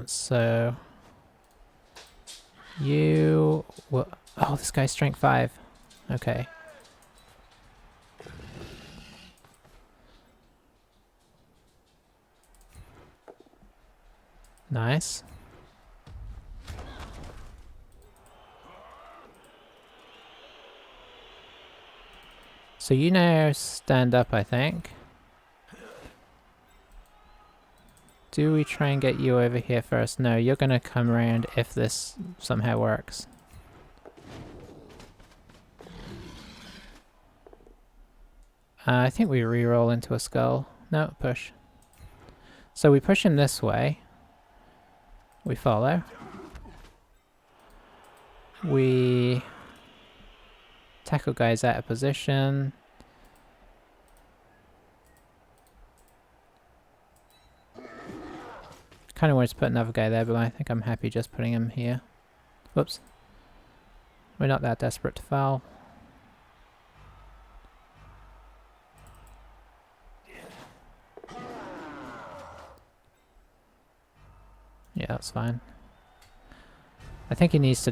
So... You... Oh, this guy's strength 5. Okay. Nice. So you now stand up, I think. Do we try and get you over here first? No, you're gonna come around if this somehow works. I think we re-roll into a skull. No, push. So we push him this way. We follow. We tackle guys out of position. Kind of wanted to put another guy there, but I think I'm happy just putting him here. Whoops. We're not that desperate to foul. Yeah, that's fine. I think he needs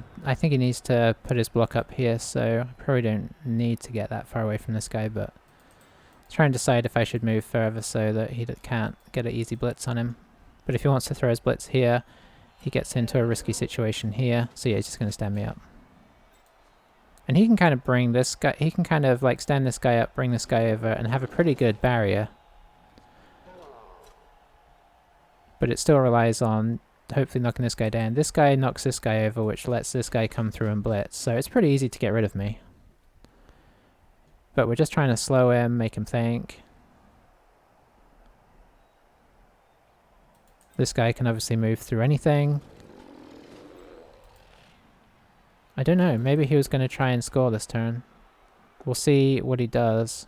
to put his block up here, so I probably don't need to get that far away from this guy, but try and decide if I should move further so that he can't get an easy blitz on him. But if he wants to throw his blitz here, he gets into a risky situation here, so yeah, he's just going to stand me up. And he can kind of bring this guy, he can kind of like stand this guy up, bring this guy over, and have a pretty good barrier. But it still relies on hopefully knocking this guy down. This guy knocks this guy over, which lets this guy come through and blitz, so it's pretty easy to get rid of me. But we're just trying to slow him, make him think. This guy can obviously move through anything. I don't know, maybe he was going to try and score this turn. We'll see what he does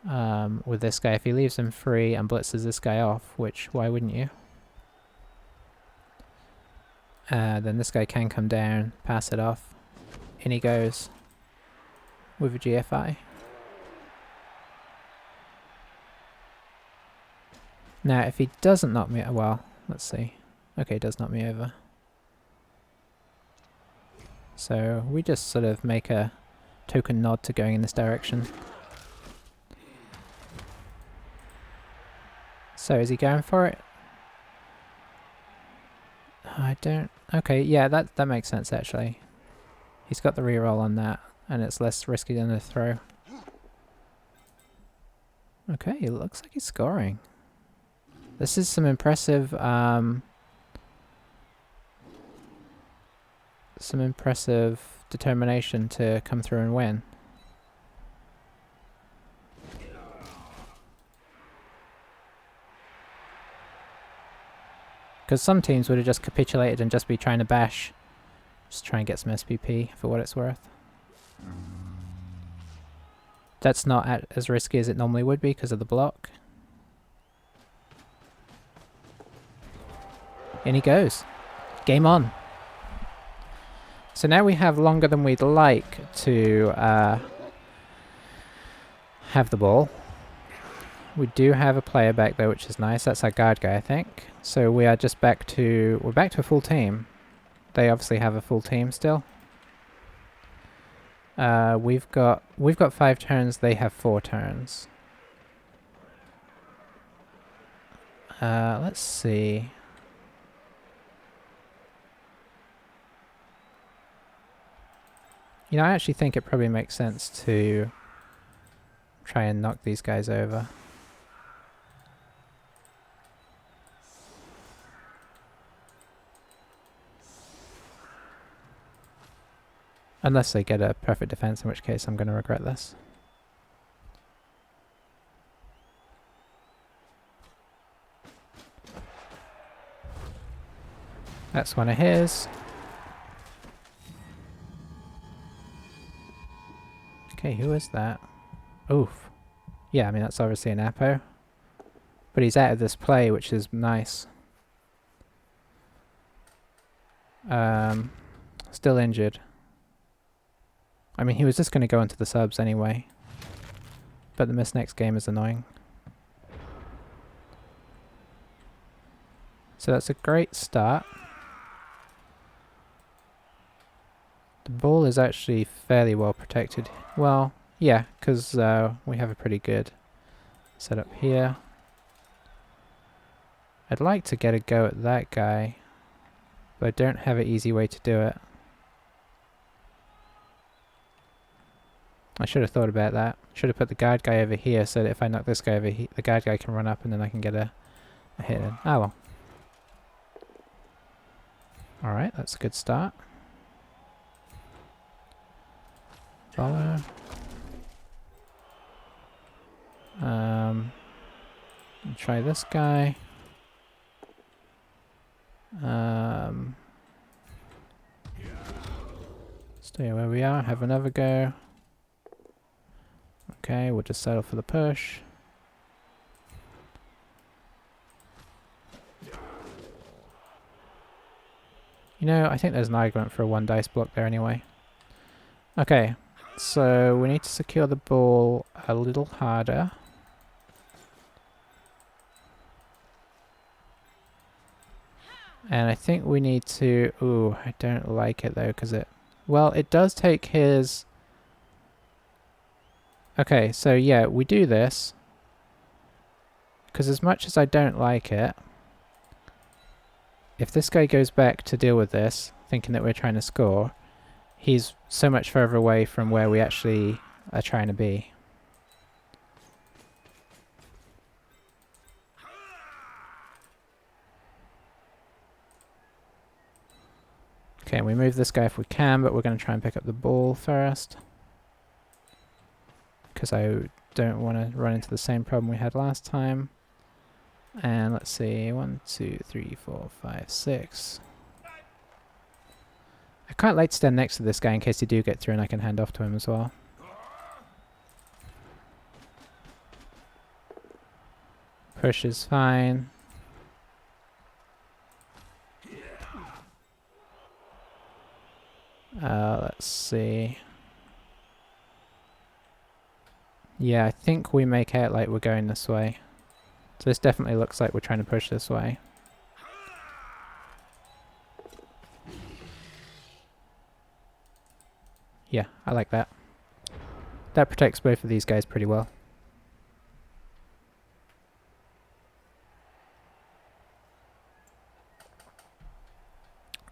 with this guy. If he leaves him free and blitzes this guy off, which, why wouldn't you? Then this guy can come down, pass it off. In he goes with a GFI. Now, if he doesn't knock me... Well, let's see. Okay, he does knock me over. So, we just sort of make a token nod to going in this direction. So, is he going for it? I don't... Okay, yeah, that makes sense, actually. He's got the reroll on that, and it's less risky than a throw. Okay, it looks like he's scoring. This is some impressive determination to come through and win. Because some teams would have just capitulated and just be trying to bash. Just try and get some SPP for what it's worth. That's not as risky as it normally would be because of the block. In he goes. Game on. So now we have longer than we'd like to have the ball. We do have a player back there, which is nice. That's our guard guy, I think. So we are just back to... we're back to a full team. They obviously have a full team still. We've got 5 turns, they have 4 turns. Let's see. You know, I actually think it probably makes sense to try and knock these guys over. Unless they get a perfect defense, in which case I'm going to regret this. That's one of his. Okay, who is that? Oof. Yeah, I mean, that's obviously an Apo. But he's out of this play, which is nice. Still injured. I mean, he was just going to go into the subs anyway. But the miss next game is annoying. So that's a great start. The ball is actually fairly well protected. Well, yeah, because we have a pretty good setup here. I'd like to get a go at that guy, but I don't have an easy way to do it. I should have thought about that. Should have put the guard guy over here so that if I knock this guy over here, the guard guy can run up and then I can get a hit in. Oh well. Alright, that's a good start. Follow. Try this guy. Stay where we are, have another go. Okay, we'll just settle for the push. You know, I think there's an argument for a 1 dice block there anyway. Okay, so we need to secure the ball a little harder. And I think we need to... ooh, I don't like it though, because it... well, it does take his... okay, so yeah, we do this. Because as much as I don't like it, if this guy goes back to deal with this, thinking that we're trying to score, he's so much further away from where we actually are trying to be. Okay, we move this guy if we can, but we're going to try and pick up the ball first. Because I don't want to run into the same problem we had last time. And let's see, 1, 2, 3, 4, 5, 6. I quite like to stand next to this guy in case you do get through and I can hand off to him as well. Push is fine. Let's see. Yeah, I think we make out like we're going this way. So this definitely looks like we're trying to push this way. Yeah, I like that. That protects both of these guys pretty well.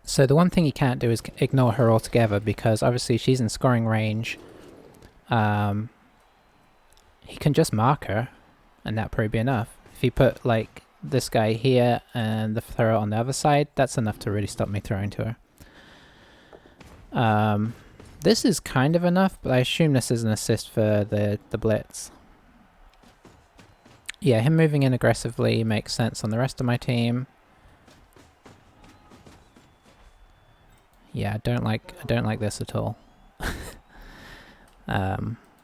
So the one thing you can't do is ignore her altogether, because obviously she's in scoring range. He can just mark her, and that'd probably be enough. If he put like this guy here and the thrower on the other side, that's enough to really stop me throwing to her. This is kind of enough, but I assume this is an assist for the blitz. Yeah, him moving in aggressively makes sense on the rest of my team. Yeah, I don't like this at all.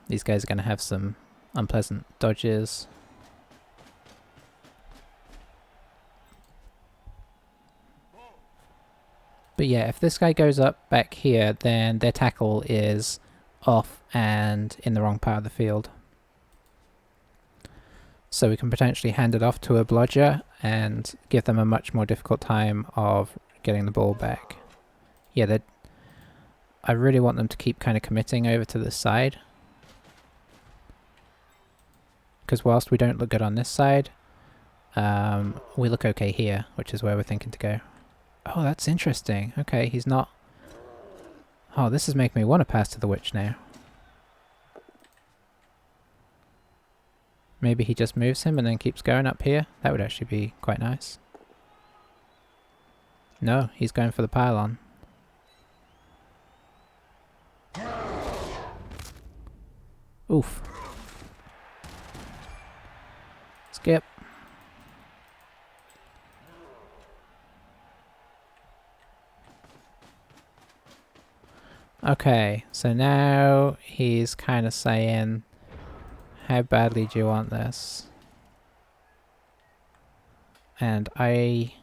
These guys are going to have some unpleasant dodges. But yeah, if this guy goes up back here, then their tackle is off and in the wrong part of the field. So we can potentially hand it off to a blodger and give them a much more difficult time of getting the ball back. Yeah, I really want them to keep kind of committing over to this side. Because whilst we don't look good on this side, we look okay here, which is where we're thinking to go. Oh, that's interesting. Okay, he's not... Oh, this is making me want to pass to the witch now. Maybe he just moves him and then keeps going up here. That would actually be quite nice. No, he's going for the pylon. Oof. Skip. Okay, so now he's kind of saying, how badly do you want this? And I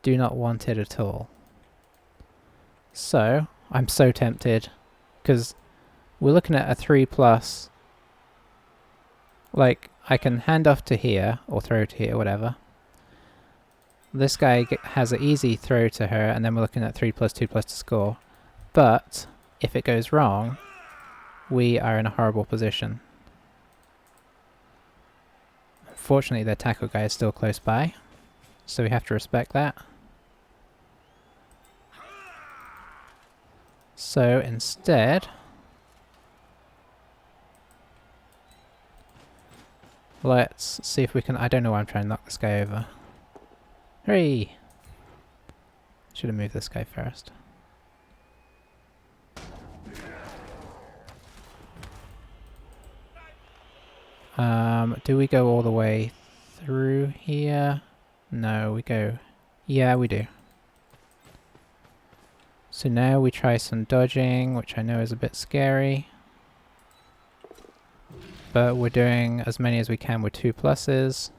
do not want it at all. So, I'm so tempted, because we're looking at a 3+. Like, I can hand off to here, or throw to here, whatever. This guy has an easy throw to her, and then we're looking at 3+, 2+ to score. But, if it goes wrong, we are in a horrible position. Unfortunately, their tackle guy is still close by, so we have to respect that. So, instead... let's see if we can... I don't know why I'm trying to knock this guy over. Hurry! Should have moved this guy first. Do we go all the way through here? No, we go... Yeah, we do. So now we try some dodging, which I know is a bit scary. But we're doing as many as we can with 2+.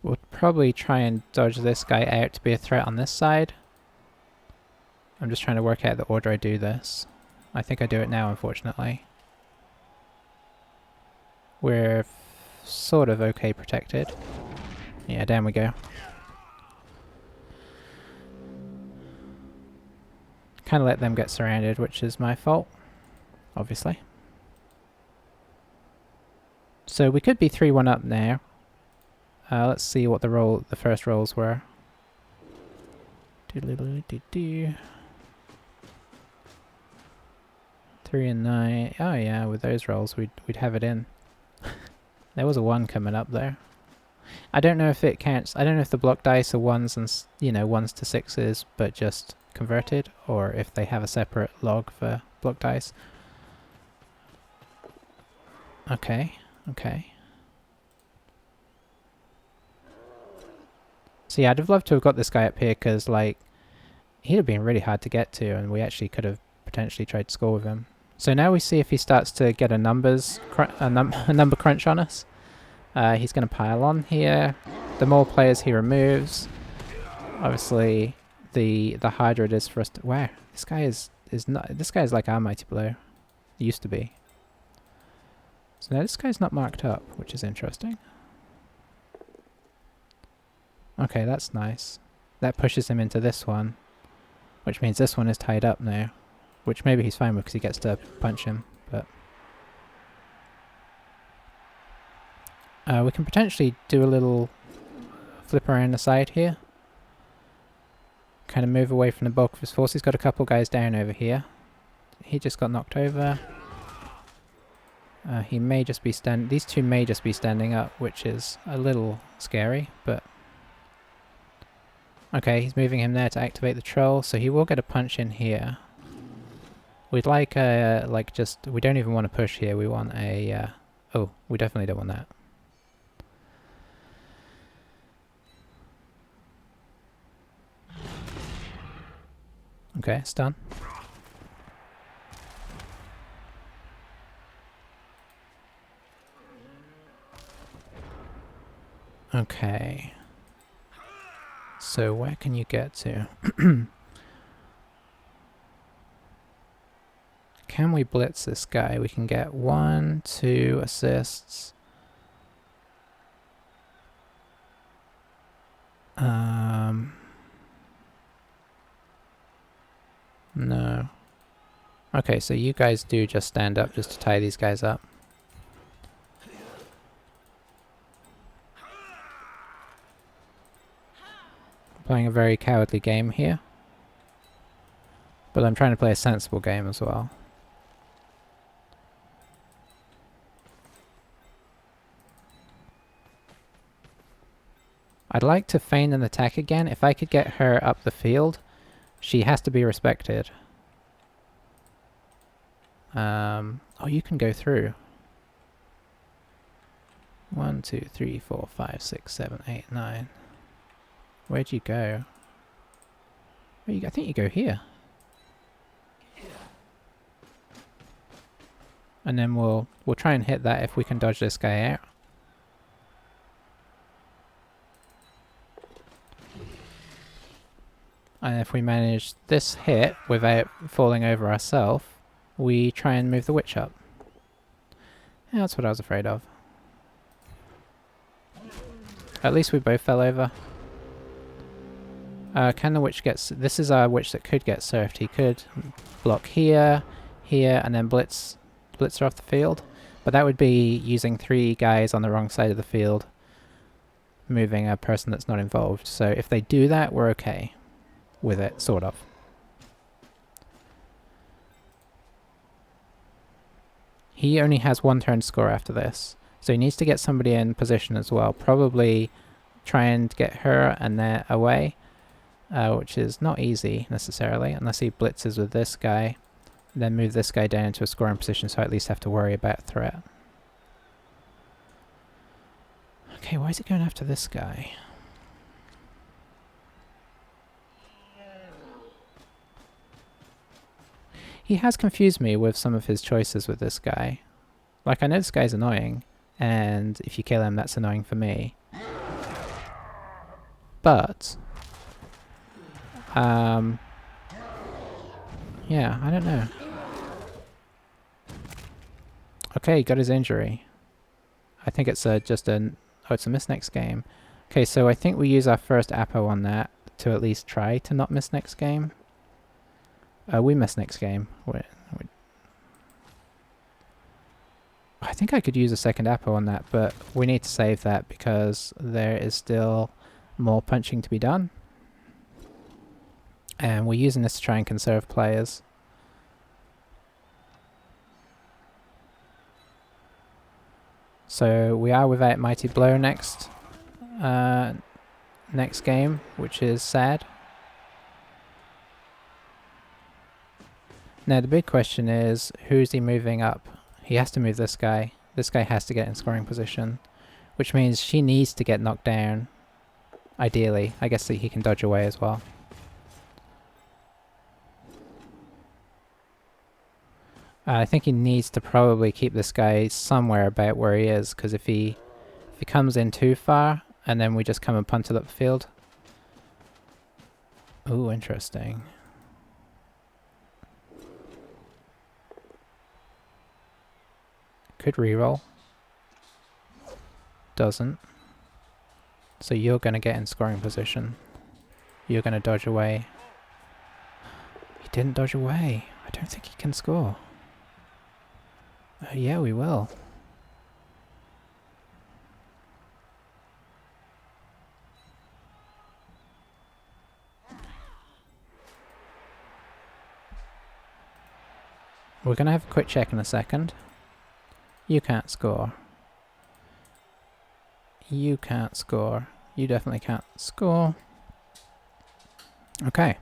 We'll probably try and dodge this guy out to be a threat on this side. I'm just trying to work out the order I do this. I think I do it now, unfortunately. We're sort of okay protected. Yeah, down we go. Kind of let them get surrounded, which is my fault, obviously. So we could be 3-1 up now. Let's see what the first rolls were. 3 and 9. Oh yeah, with those rolls we'd have it in. There was a 1 coming up there. I don't know if it counts. I don't know if the block dice are 1s and 1s to 6s, but just converted, or if they have a separate log for block dice. Okay, okay. So yeah, I'd have loved to have got this guy up here, because like he'd have been really hard to get to, and we actually could have potentially tried to score with him. So now we see if he starts to get a number crunch on us. He's going to pile on here. The more players he removes, obviously, the harder it is for us to... Wow, this guy is not... This guy is like our mighty blow. He used to be. So now this guy's not marked up, which is interesting. Okay, that's nice. That pushes him into this one, which means this one is tied up now. Which maybe he's fine with because he gets to punch him, but... we can potentially do a little flip around the side here. Kind of move away from the bulk of his force. He's got a couple guys down over here. He just got knocked over. He may just be these two may just be standing up, which is a little scary, but... Okay, he's moving him there to activate the troll, so he will get a punch in here. We'd like just... We don't even want to push here, we want a... oh, we definitely don't want that. Okay, it's done. Okay. So where can you get to? Can we blitz this guy? We can get 1, 2 assists. No. Okay, so you guys do just stand up just to tie these guys up. Playing a very cowardly game here. But I'm trying to play a sensible game as well. I'd like to feign an attack again. If I could get her up the field, she has to be respected. Oh, you can go through. 1, 2, 3, 4, 5, 6, 7, 8, 9. Where'd you go? I think you go here. And then we'll try and hit that if we can dodge this guy out. And if we manage this hit without falling over ourselves, we try and move the witch up. Yeah, that's what I was afraid of. At least we both fell over. Can the witch get... This is our witch that could get surfed. He could block here, here, and then blitz her off the field. But that would be using 3 guys on the wrong side of the field, moving a person that's not involved. So if they do that, we're okay with it, sort of. He only has 1 turn to score after this, so he needs to get somebody in position as well. Probably try and get her and then away, which is not easy necessarily, unless he blitzes with this guy, then move this guy down into a scoring position, so I at least have to worry about threat. Okay, why is it going after this guy? He has confused me with some of his choices with this guy. Like, I know this guy's annoying, and if you kill him, that's annoying for me. But, yeah, I don't know. Okay, got his injury. I think it's just an... Oh, it's a miss next game. Okay, so I think we use our first Apo on that to at least try to not miss next game. We miss next game. I think I could use a second Apo on that, but we need to save that because there is still more punching to be done. And we're using this to try and conserve players. So we are without Mighty Blow next game, which is sad. Now the big question is, who's he moving up? He has to move this guy. This guy has to get in scoring position, which means she needs to get knocked down. Ideally, I guess that he can dodge away as well. I think he needs to probably keep this guy somewhere about where he is, because if he comes in too far, and then we just come and punt it up the field. Ooh, interesting. Could reroll. Doesn't. So you're going to get in scoring position. You're going to dodge away. He didn't dodge away. I don't think he can score. Yeah, we will. We're going to have a quick check in a second. You can't score. You can't score. You definitely can't score. Okay.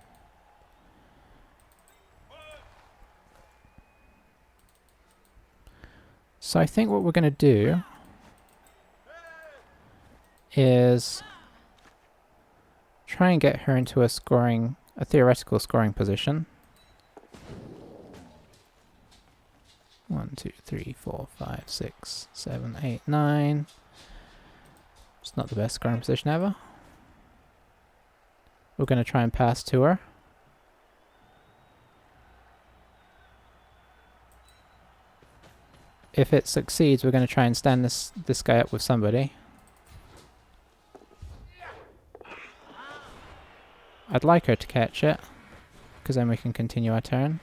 So I think what we're going to do is try and get her into a a theoretical scoring position. 1, 2, 3, 4, 5, 6, 7, 8, 9. It's not the best scoring position ever. We're going to try and pass to her. If it succeeds, we're going to try and stand this guy up with somebody. I'd like her to catch it, because then we can continue our turn.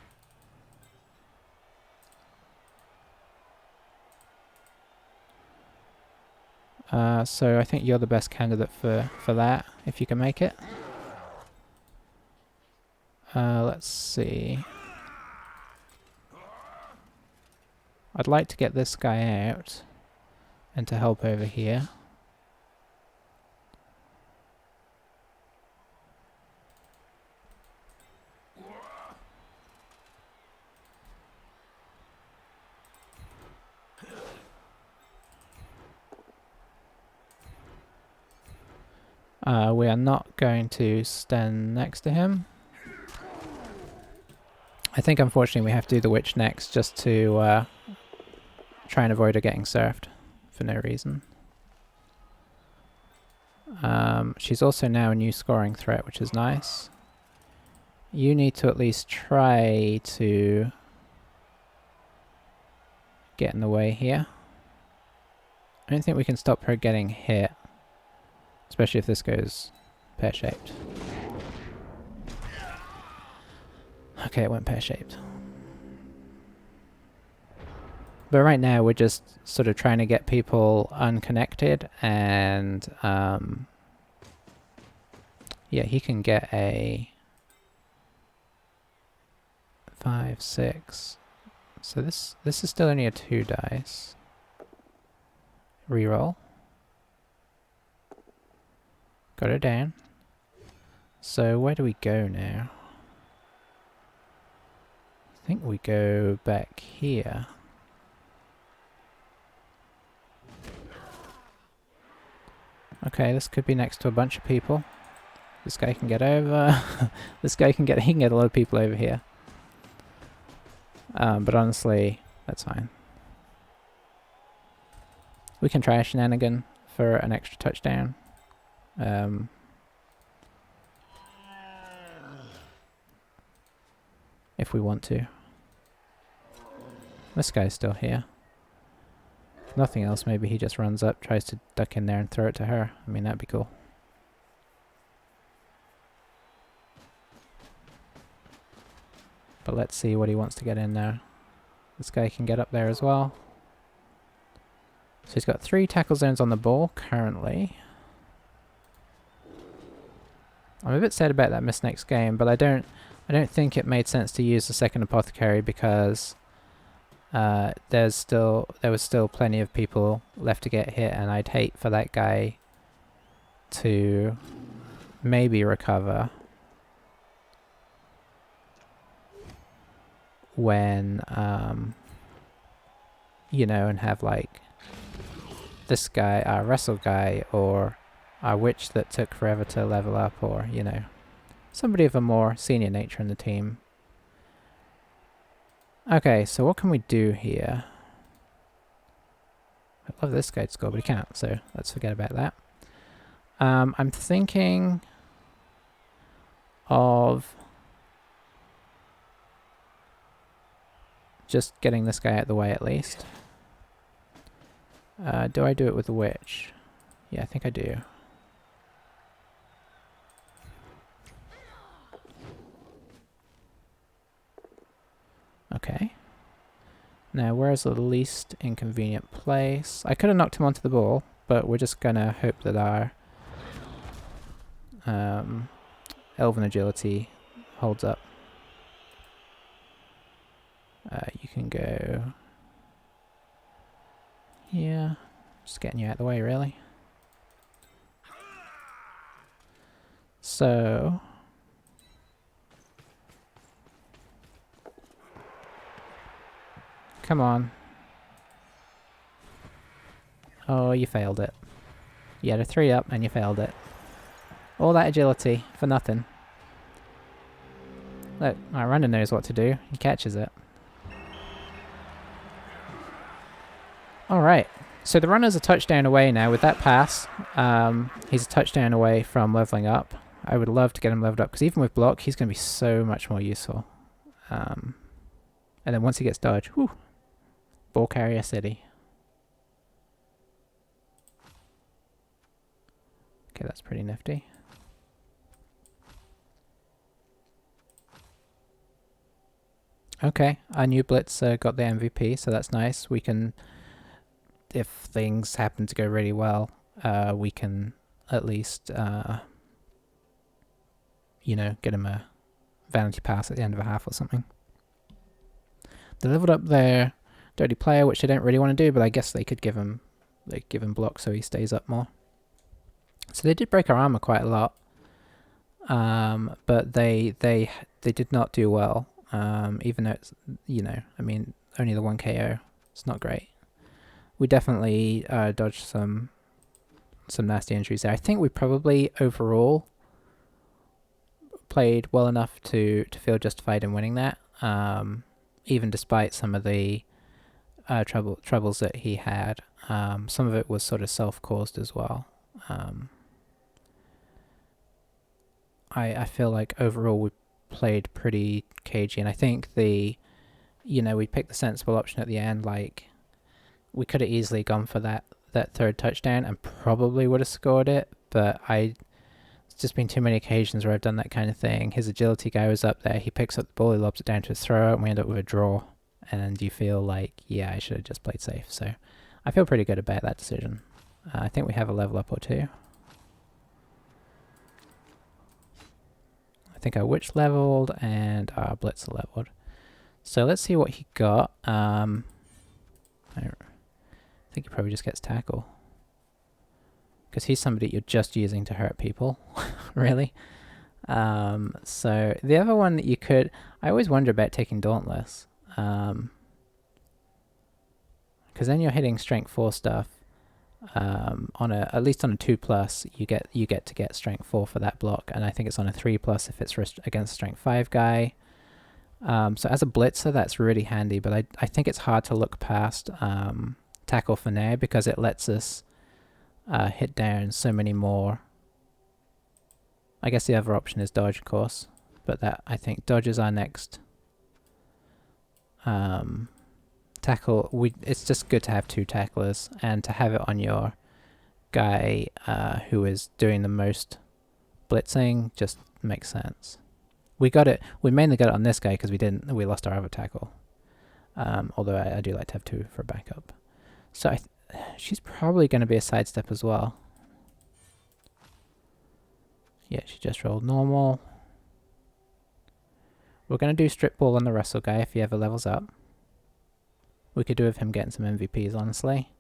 So I think you're the best candidate for that, if you can make it. Let's see. I'd like to get this guy out and to help over here. We are not going to stand next to him. I think unfortunately we have to do the witch next just to try and avoid her getting surfed for no reason. She's also now a new scoring threat, which is nice. You need to at least try to get in the way here. I don't think we can stop her getting hit, especially if this goes pear-shaped. Okay, it went pear-shaped. But right now we're just sort of trying to get people unconnected, and yeah, he can get a 5, 6. So this is still only a 2 dice. Reroll. Got her down. So where do we go now? I think we go back here. Okay, this could be next to a bunch of people. This guy can get over. This guy can get, he can get a lot of people over here. But honestly, that's fine. We can try a shenanigan for an extra touchdown. If we want to. This guy's still here. If nothing else, maybe he just runs up, tries to duck in there and throw it to her. I mean, that'd be cool. But let's see what he wants to get in there. This guy can get up there as well. So he's got 3 tackle zones on the ball currently. I'm a bit sad about that miss next game, but I don't think it made sense to use the second apothecary because there was still plenty of people left to get hit, and I'd hate for that guy to maybe recover when you know, and have like this guy, our wrestle guy, or our witch that took forever to level up, or, you know, somebody of a more senior nature in the team. Okay, so what can we do here? I'd love this guy to score, but he can't, so let's forget about that. I'm thinking of just getting this guy out of the way at least. Do I do it with the witch? Yeah, I think I do. Okay. Now, where's the least inconvenient place? I could have knocked him onto the ball, but we're just gonna hope that our elven agility holds up. You can go here. Just getting you out of the way, really. So come on. Oh, you failed it. You had a 3 up and you failed it. All that agility for nothing. Look, my runner knows what to do. He catches it. Alright. So the runner's a touchdown away now. With that pass, he's a touchdown away from leveling up. I would love to get him leveled up, because even with block, he's going to be so much more useful. And then once he gets dodge, whew, ball carrier city. Okay, that's pretty nifty. Okay, our new blitzer got the MVP, so that's nice. We can, if things happen to go really well, we can at least, you know, get him a vanity pass at the end of a half or something. They leveled up their dirty player, which I don't really want to do, but I guess they could give him block so he stays up more. So they did break our armor quite a lot, but they did not do well. Even though it's, you know, I mean, only the 1 KO. It's not great. We definitely dodged some nasty injuries there. I think we probably overall played well enough to feel justified in winning that, even despite some of the troubles that he had. Some of it was sort of self-caused as well. I feel like overall we played pretty cagey, and I think we picked the sensible option at the end. Like, we could have easily gone for that third touchdown and probably would have scored it, but it's just been too many occasions where I've done that kind of thing. His agility guy was up there, he picks up the ball, he lobs it down to his throat, and we end up with a draw, and you feel like, yeah, I should have just played safe. So I feel pretty good about that decision. I think we have a level up or two. I think our witch leveled and our blitzer leveled. So let's see what he got. I think he probably just gets tackle, because he's somebody you're just using to hurt people, really. So the other one that you could, I always wonder about taking Dauntless, because then you're hitting strength 4 stuff. At least on a 2+, you get to get strength 4 for that block, and I think it's on a 3+ if it's against a strength 5 guy. So as a blitzer, that's really handy, but I think it's hard to look past tackle for now, because it lets us hit down so many more. I guess the other option is dodge, of course, but that, I think dodge is our next tackle. It's just good to have 2 tacklers, and to have it on your guy who is doing the most blitzing just makes sense. We mainly got it on this guy because we lost our other tackle. Although I do like to have 2 for backup. So she's probably going to be a sidestep as well. Yeah, she just rolled normal. We're going to do strip ball on the wrestle guy if he ever levels up. We could do with him getting some MVPs, honestly.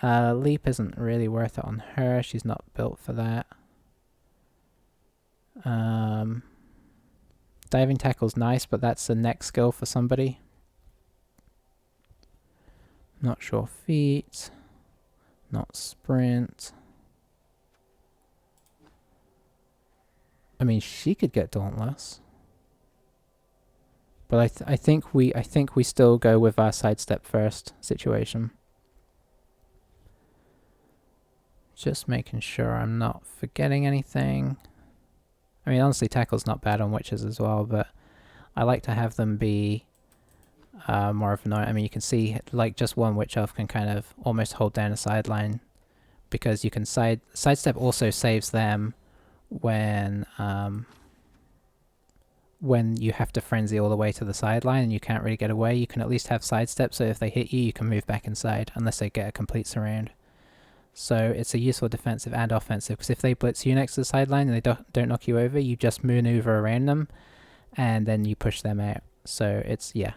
Leap isn't really worth it on her. She's not built for that. Diving tackle's nice, but that's the next skill for somebody. Not sure feet. Not sprint. I mean, she could get Dauntless. But I think we still go with our sidestep first situation. Just making sure I'm not forgetting anything. I mean, honestly, tackle's not bad on witches as well, but I like to have them be more of an... I mean, you can see, like, just one witch elf can kind of almost hold down a sideline, because you can sidestep also saves them when you have to frenzy all the way to the sideline and you can't really get away. You can at least have sidestep, so if they hit you, you can move back inside, unless they get a complete surround. So it's a useful defensive and offensive, because if they blitz you next to the sideline and they don't knock you over, you just maneuver around them, and then you push them out. So it's, yeah.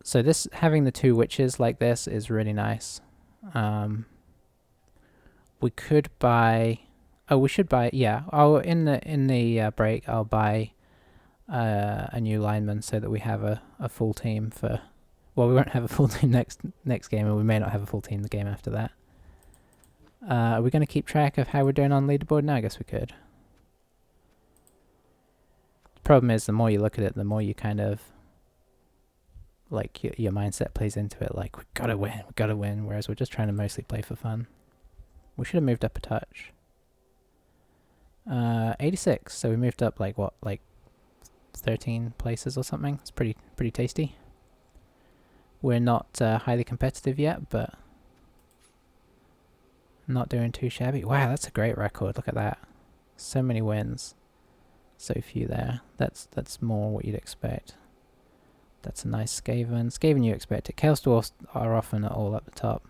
So this, having the 2 witches like this is really nice. We could buy... Oh, we should buy... Yeah. Oh, in the break, I'll buy a new lineman so that we have a full team for... Well, we won't have a full team next game, and we may not have a full team the game after that. Are we going to keep track of how we're doing on leaderboard now? I guess we could. problem is, the more you look at it, the more you kind of like your mindset plays into it. Like, we gotta win. Whereas we're just trying to mostly play for fun. We should have moved up a touch. 86. So we moved up like what, like 13 places or something. It's pretty tasty. We're not highly competitive yet, but not doing too shabby. Wow, that's a great record. Look at that. So many wins. So few there. That's more what you'd expect. That's a nice Skaven. Skaven you expect it. Chaos Dwarfs are often all at the top.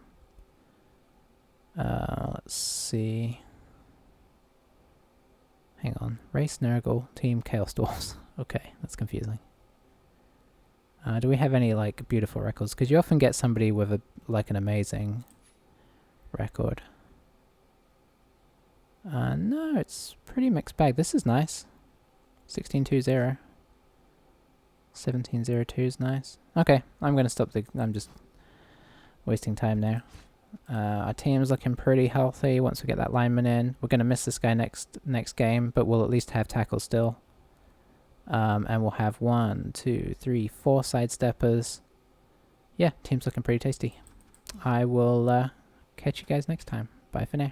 Let's see. Hang on. Race Nurgle, Team Chaos Dwarfs. Okay, that's confusing. Do we have any like beautiful records? Because you often get somebody with a like an amazing record. No, it's pretty mixed bag. This is nice. 1620. 1702 is nice. Okay, I'm gonna stop I'm just wasting time now. Our team's looking pretty healthy once we get that lineman in. We're gonna miss this guy next game, but we'll at least have tackle still. And we'll have 1, 2, 3, 4 sidesteppers. Yeah, team's looking pretty tasty. I will catch you guys next time. Bye for now.